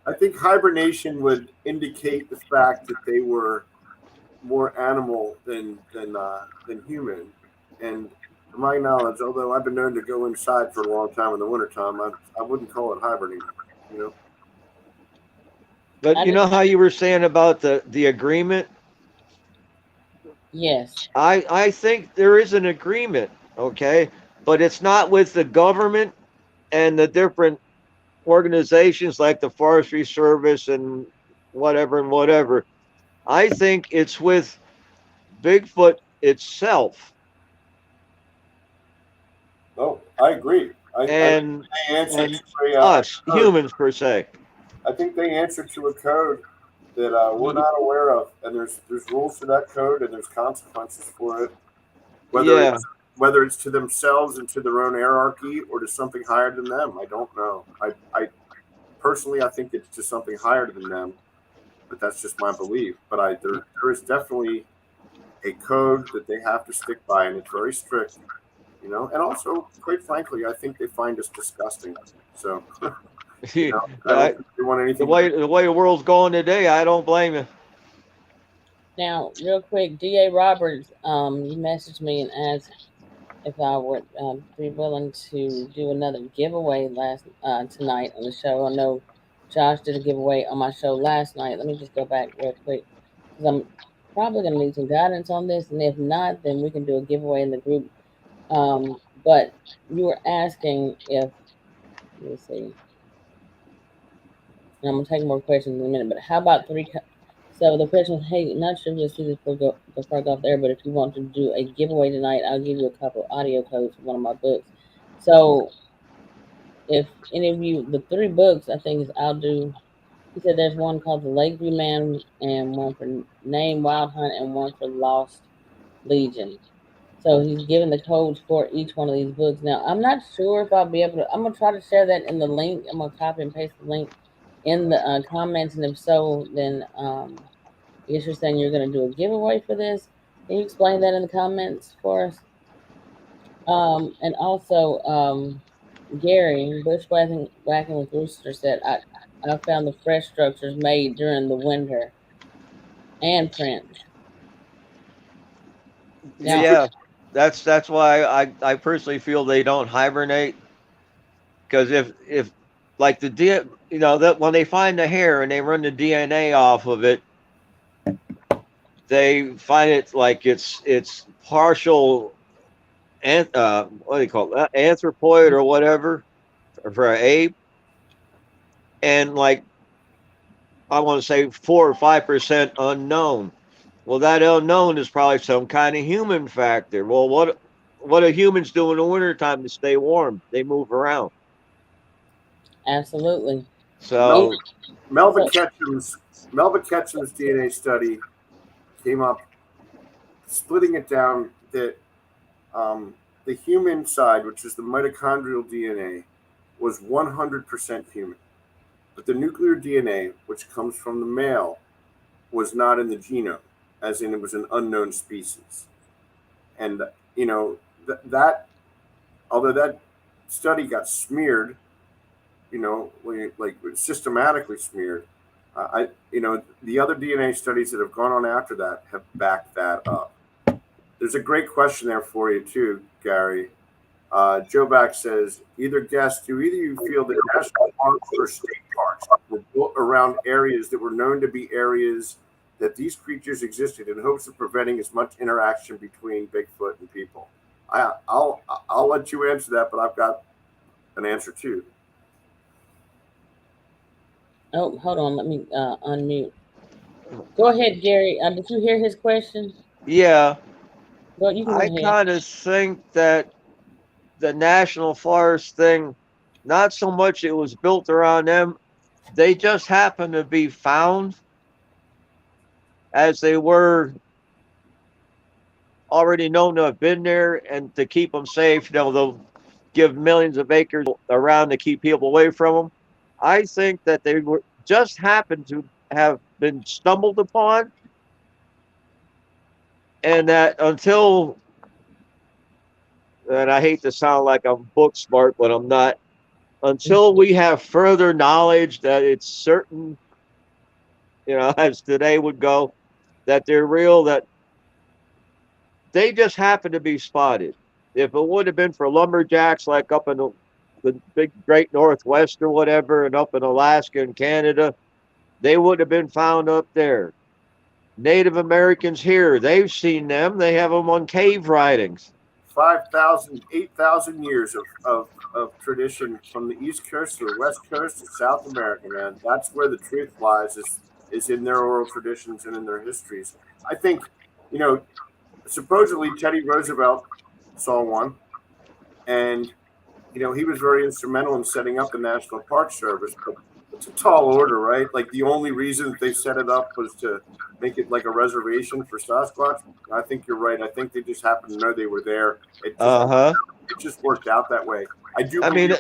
I think hibernation would indicate the fact that they were more animal than human. And to my knowledge, although I've been known to go inside for a long time in the wintertime, I wouldn't call it hibernating, But you know how you were saying about the agreement? Yes. I think there is an agreement, okay? but it's not with the government and the different organizations like the Forestry Service and whatever and whatever. I think it's with Bigfoot itself. Oh, I agree. I think and they answer and to a us code. humans per se. I think they answer to a code that we're not aware of, and there's rules to that code, and there's consequences for it. Whether Yeah, it's whether it's to themselves and to their own hierarchy, or to something higher than them, I don't know. I personally, I think it's to something higher than them, but that's just my belief. But there is definitely a code that they have to stick by, and it's very strict. And also, quite frankly, I think they find us disgusting. So, I don't I, think they want the anything to way do. the way the world's going today, I don't blame you. Now, real quick, DA Roberts, you messaged me and asked if I would be willing to do another giveaway tonight on the show. I know Josh did a giveaway on my show last night. Let me just go back real quick because I'm probably going to need some guidance on this, and if not, then we can do a giveaway in the group. But you were asking if, let me see, and I'm gonna take more questions in a minute. But how about so the question was, hey, not sure if you'll see this before I go off there, but if you want to do a giveaway tonight, I'll give you a couple of audio codes for one of my books. So if any of you, the three books I think is I'll do. He said there's one called The Lakeview Man, and one for Name Wild Hunt, and one for Lost Legion. So he's given the codes for each one of these books. Now I'm not sure if I'll be able to. I'm gonna try to share that in the link. I'm gonna copy and paste the link in the comments, and if so, then I guess you're saying you're gonna do a giveaway for this. Can you explain that in the comments for us? And also, Gary Bushwhacking with Rooster said I found the fresh structures made during the winter and prints. Now, Yeah, that's why I personally feel they don't hibernate, because if like that when they find the hair and they run the DNA off of it, they find it like it's partial and what do you call it, anthropoid or whatever, for an ape, and like I want to say 4 or 5% unknown. Well, that unknown is probably some kind of human factor. Well, what do humans do in the wintertime to stay warm? They move around. absolutely. Melvin, So Melvin So, Ketchum's Melvin Ketchum's DNA study came up, splitting it down that the human side, which is the mitochondrial DNA, was 100% human, but the nuclear DNA, which comes from the male, was not in the genome, as in it was an unknown species. And that although that study got smeared, like systematically smeared, the other DNA studies that have gone on after that have backed that up. There's a great question there for you too, Gary. Joe Back says, do either you feel that national parks or state parks were built around areas that were known to be areas that these creatures existed in hopes of preventing as much interaction between Bigfoot and people? I'll let you answer that, but I've got an answer too. oh, hold on, let me unmute. Go ahead, Gary. Did you hear his question? yeah, Go. You can go I ahead. kind of think that the national forest thing, not so much it was built around them, they just happened to be found as they were already known to have been there, and to keep them safe, they'll give millions of acres around to keep people away from them. I think that they were just happened to have been stumbled upon, and that until, and I hate to sound like I'm book smart, but I'm not, until we have further knowledge that it's certain, as today would go, that they're real, that they just happen to be spotted. If it would have been for lumberjacks like up in the big great Northwest or whatever, and up in Alaska and Canada, they would have been found up there. Native Americans here, they've seen them. They have them on cave writings. 5,000, 8,000 years of tradition from the East Coast to the West Coast to South America, man. That's where the truth lies, is in their oral traditions and in their histories. I think, supposedly Teddy Roosevelt saw one, and he was very instrumental in setting up the National Park Service, but it's a tall order, right? Like, the only reason that they set it up was to make it like a reservation for Sasquatch. I think you're right. I think they just happened to know they were there. It just worked out that way. I mean,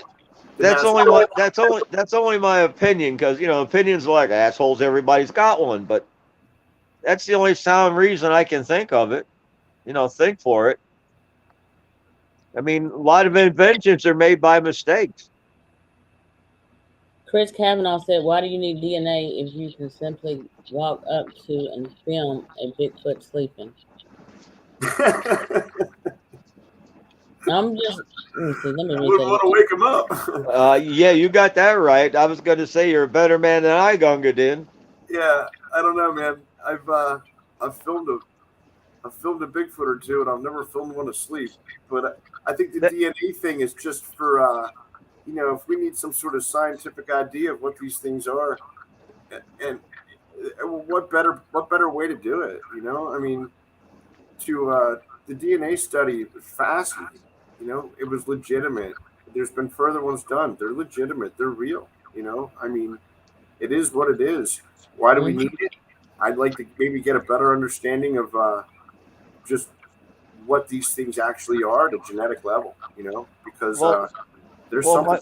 that's only my opinion, because opinions are like assholes. Everybody's got one, but that's the only sound reason I can think of it. Think for it. I mean, a lot of inventions are made by mistakes. Chris Kavanaugh said, "Why do you need DNA if you can simply walk up to and film a Bigfoot sleeping?" I'm just let me wouldn't want to wake him up. Yeah, you got that right. I was going to say you're a better man than I, Gunga did. Yeah, I don't know, man. I've filmed a Bigfoot or two, and I've never filmed one asleep. But I think the DNA thing is just for if we need some sort of scientific idea of what these things are, and what better way to do it? I mean, the DNA study was fascinating. It was legitimate. There's been further ones done. They're legitimate. They're real. I mean, it is what it is. Why do we need it? I'd like to maybe get a better understanding of just what these things actually are at a genetic level. Because there's something.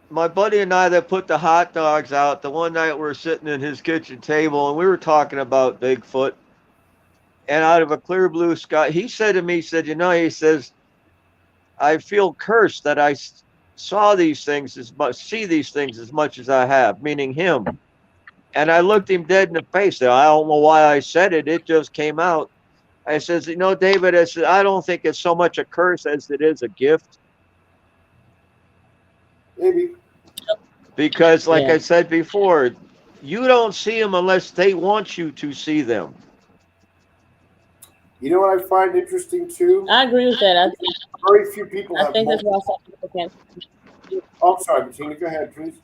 My buddy and I that put the hot dogs out, the one night we were sitting in his kitchen table and we were talking about Bigfoot, and out of a clear blue sky, he said to me, he says, I feel cursed that I see these things as much as I have, meaning him. And I looked him dead in the face. I don't know why I said it. It just came out. I says, David, I said, I don't think it's so much a curse as it is a gift. Maybe. Because, like I said before, you don't see them unless they want you to see them. You know what I find interesting too? I agree with that. I think very few people. I think that's why some people can't. Oh, sorry, Bettina. Go ahead, please.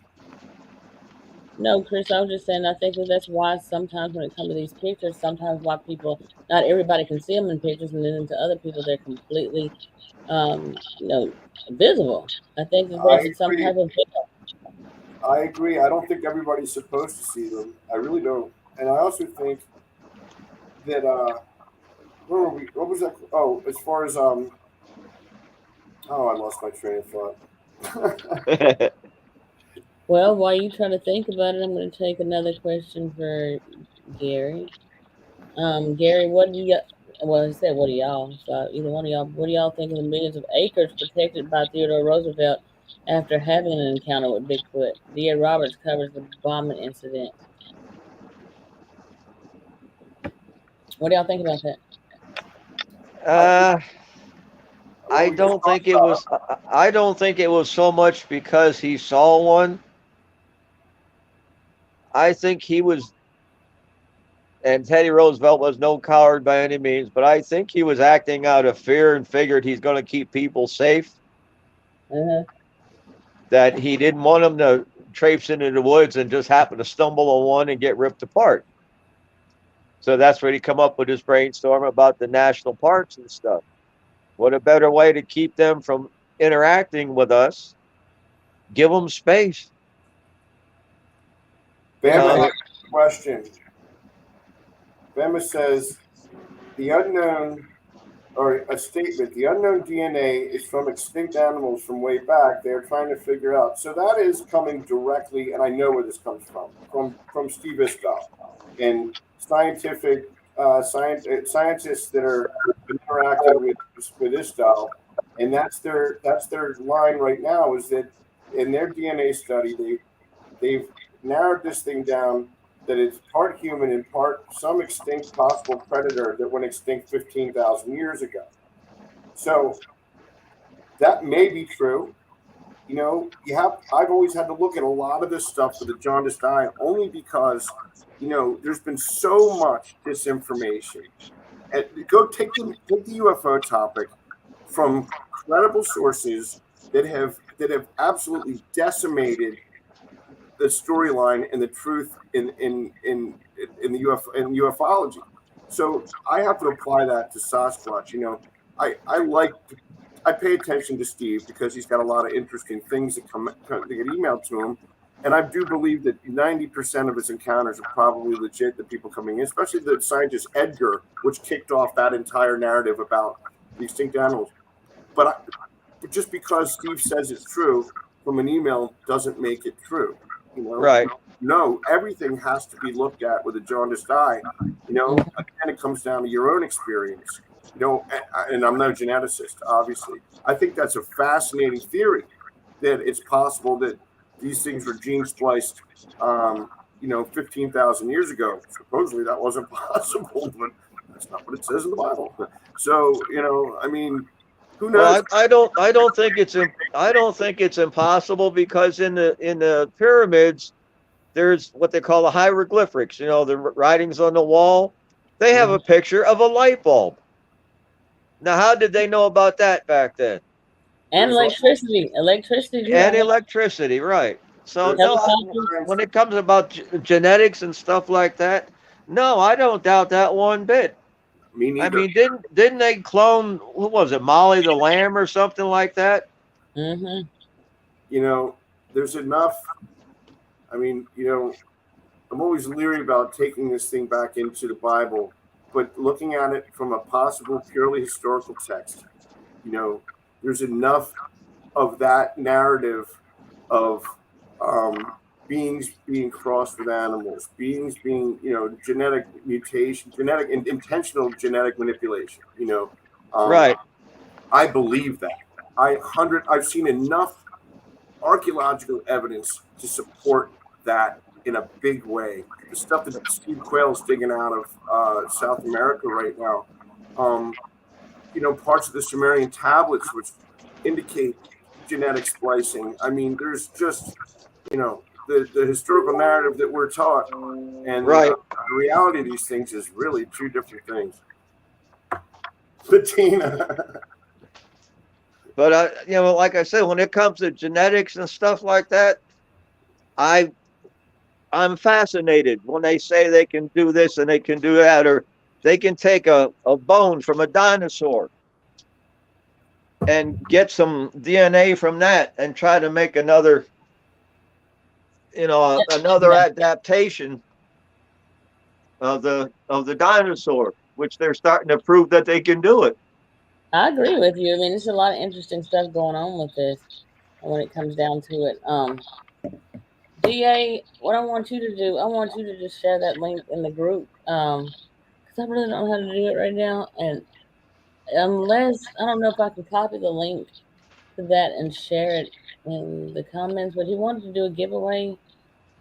No, Chris, I was just saying, I think that's why sometimes when it comes to these pictures, sometimes why people, not everybody can see them in pictures, and then to other people, they're completely, visible. I think that there's some type of veil. I agree. I don't think everybody's supposed to see them. I really don't. And I also think that, where were we? What was that? Oh, as far as, I lost my train of thought. Well, while you try to think about it, I'm going to take another question for Gary. Gary, what do y'all? So either one of y'all, what do y'all think of the millions of acres protected by Theodore Roosevelt after having an encounter with Bigfoot? D.A. Roberts covers the bombing incident. What do y'all think about that? I don't think it was so much because he saw one. I think he was, and Teddy Roosevelt was no coward by any means, but I think he was acting out of fear and figured he's going to keep people safe. That he didn't want them to traipse into the woods and just happen to stumble on one and get ripped apart. So that's where he come up with his brainstorm about the national parks and stuff. What a better way to keep them from interacting with us? Give them space. Bama has a question. Bama says, the unknown DNA is from extinct animals from way back. They're trying to figure out. So that is coming directly, and I know where this comes from Steve Isdall and scientific scientists that are interacting with Isdall, and that's their line right now, is that in their DNA study they've narrowed this thing down that it's part human and part some extinct possible predator that went extinct 15,000 years ago. So that may be true. I've always had to look at a lot of this stuff with a jaundiced eye, only because there's been so much disinformation. And go take the UFO topic. from credible sources that have absolutely decimated the storyline and the truth in the ufology. So I have to apply that to Sasquatch. I pay attention to Steve because he's got a lot of interesting things that get emailed to him, and I do believe that 90% of his encounters are probably legit. The people coming in, especially the scientist Edgar, which kicked off that entire narrative about the extinct animals. But just because Steve says it's true from an email doesn't make it true. Right. No, everything has to be looked at with a jaundiced eye. Again, it comes down to your own experience. And I'm no geneticist, obviously. I think that's a fascinating theory that it's possible that these things were gene spliced, 15,000 years ago. Supposedly that wasn't possible, but that's not what it says in the Bible. So, I mean, who knows? Well, I don't think it's impossible, because in the pyramids, there's what they call the hieroglyphics. The writings on the wall. They have a picture of a light bulb. Now, how did they know about that back then? And electricity, and electricity, right? So no, when it comes about genetics and stuff like that, no, I don't doubt that one bit. Me neither. I mean, didn't they clone, who was it, Molly the Lamb or something like that? Mm-hmm. There's enough. I mean, I'm always leery about taking this thing back into the Bible, but looking at it from a possible purely historical text, there's enough of that narrative of beings being crossed with animals, beings being, genetic mutation, genetic and intentional genetic manipulation. Right. I believe that. I've seen enough archaeological evidence to support that in a big way. The stuff that Steve Quayle's digging out of South America right now, parts of the Sumerian tablets which indicate genetic splicing. I mean, there's just, the historical narrative that we're taught and the reality of these things is really two different things. Bettina. But like I said, when it comes to genetics and stuff like that, I'm fascinated when they say they can do this and they can do that, or they can take a bone from a dinosaur and get some DNA from that and try to make another adaptation of the dinosaur, which they're starting to prove that they can do it. I agree with you. I mean, there's a lot of interesting stuff going on with this when it comes down to it. DA, what I want you to do, I want you to just share that link in the group, because I really don't know how to do it right now, and unless, I don't know if I can copy the link to that and share it in the comments, but he wanted to do a giveaway,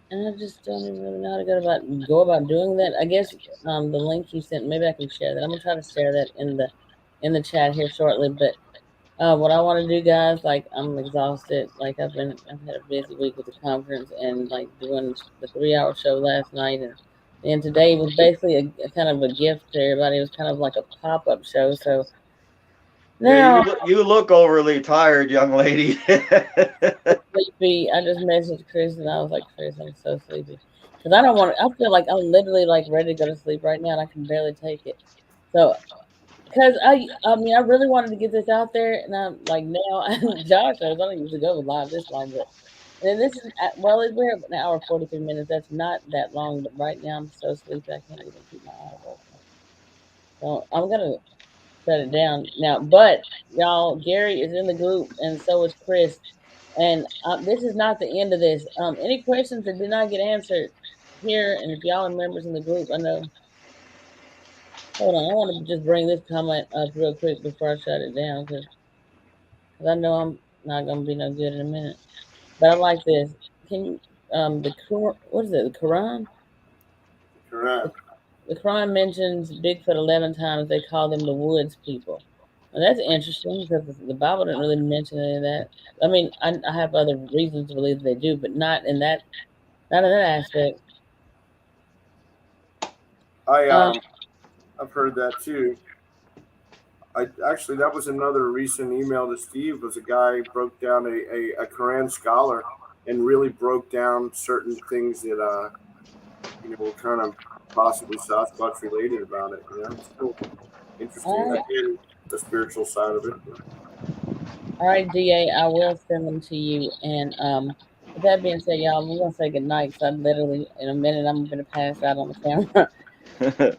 and I just don't even really know how to go about doing that. I guess the link he sent, maybe I can share that. I'm gonna try to share that in the chat here shortly. But what I want to do, guys, like, I'm exhausted. Like, I've had a busy week with the conference and like doing the 3-hour show last night, and today was basically a kind of a gift to everybody. It was kind of like a pop-up show. So now, you look overly tired, young lady. sleepy. I just messaged Chris and I was like, Chris, I'm so sleepy. Because I don't want to, I feel like I'm literally like ready to go to sleep right now and I can barely take it. So, because I mean, I really wanted to get this out there, and I'm like, now, Josh knows I don't usually go live this long, but and this is, well, we're an hour 43 minutes. That's not that long, but right now I'm so sleepy I can't even keep my eyes open. So I'm gonna shut it down now. But y'all, Gary is in the group, and so is Chris. And this is not the end of this. Any questions that did not get answered here, and if y'all are members in the group, I know. Hold on, I want to just bring this comment up real quick before I shut it down, because I know I'm not gonna be no good in a minute. But I like this. Can you what is it? The Quran? Correct. The Quran mentions Bigfoot 11 times. They call them the woods people. Well, that's interesting because the Bible didn't really mention any of that. I mean, I have other reasons to believe they do, but not in that aspect. I've heard that too. Actually, that was another recent email to Steve. Was a guy broke down a Quran scholar and really broke down certain things that were kind of possibly Sasquatch related about it. It's still interesting. All right. Again, the spiritual side of it. All right, DA, I will send them to you. And with that being said, y'all, we're gonna say goodnight because I'm literally in a minute I'm gonna pass out on the camera.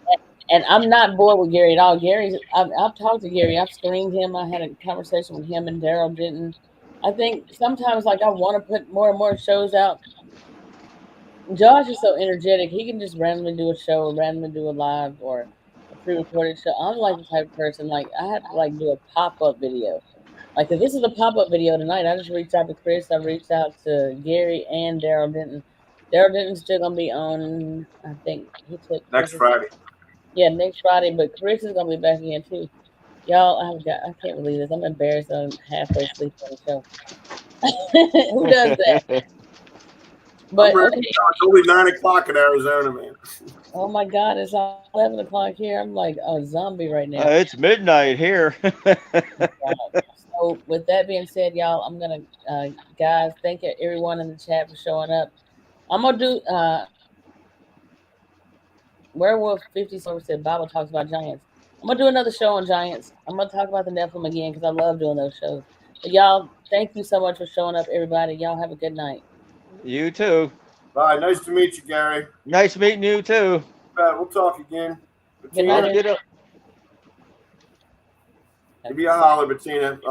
And I'm not bored with Gary at all. I've talked to Gary. I've screened him. I had a conversation with him and Daryl Denton. I think sometimes like I want to put more and more shows out. Josh is so energetic. He can just randomly do a show or randomly do a live or a pre-recorded show. I'm like the type of person like I have to like do a pop-up video. Like if this is a pop-up video tonight, I just reached out to Chris. I reached out to Gary and Daryl Denton. Daryl Denton's still gonna be on. I think he took Next Friday. Yeah, next Friday. But Chris is gonna be back again too. Y'all, I can't believe this. I'm embarrassed. I'm halfway asleep on the show. Who does that? But okay. It's only 9 o'clock in Arizona, man. Oh my God, it's 11 o'clock here. I'm like a zombie right now. It's midnight here. So with that being said, y'all, I'm gonna guys, thank you everyone in the chat for showing up. I'm gonna do Werewolf 57 said Bible talks about giants. I'm gonna do another show on giants. I'm gonna talk about the Nephilim again because I love doing those shows. But y'all, thank you so much for showing up, everybody. Y'all have a good night. You too. Bye. Nice to meet you, Gary. Nice meeting you too. We'll talk again. Good night. Give me a holler, Bettina. I'll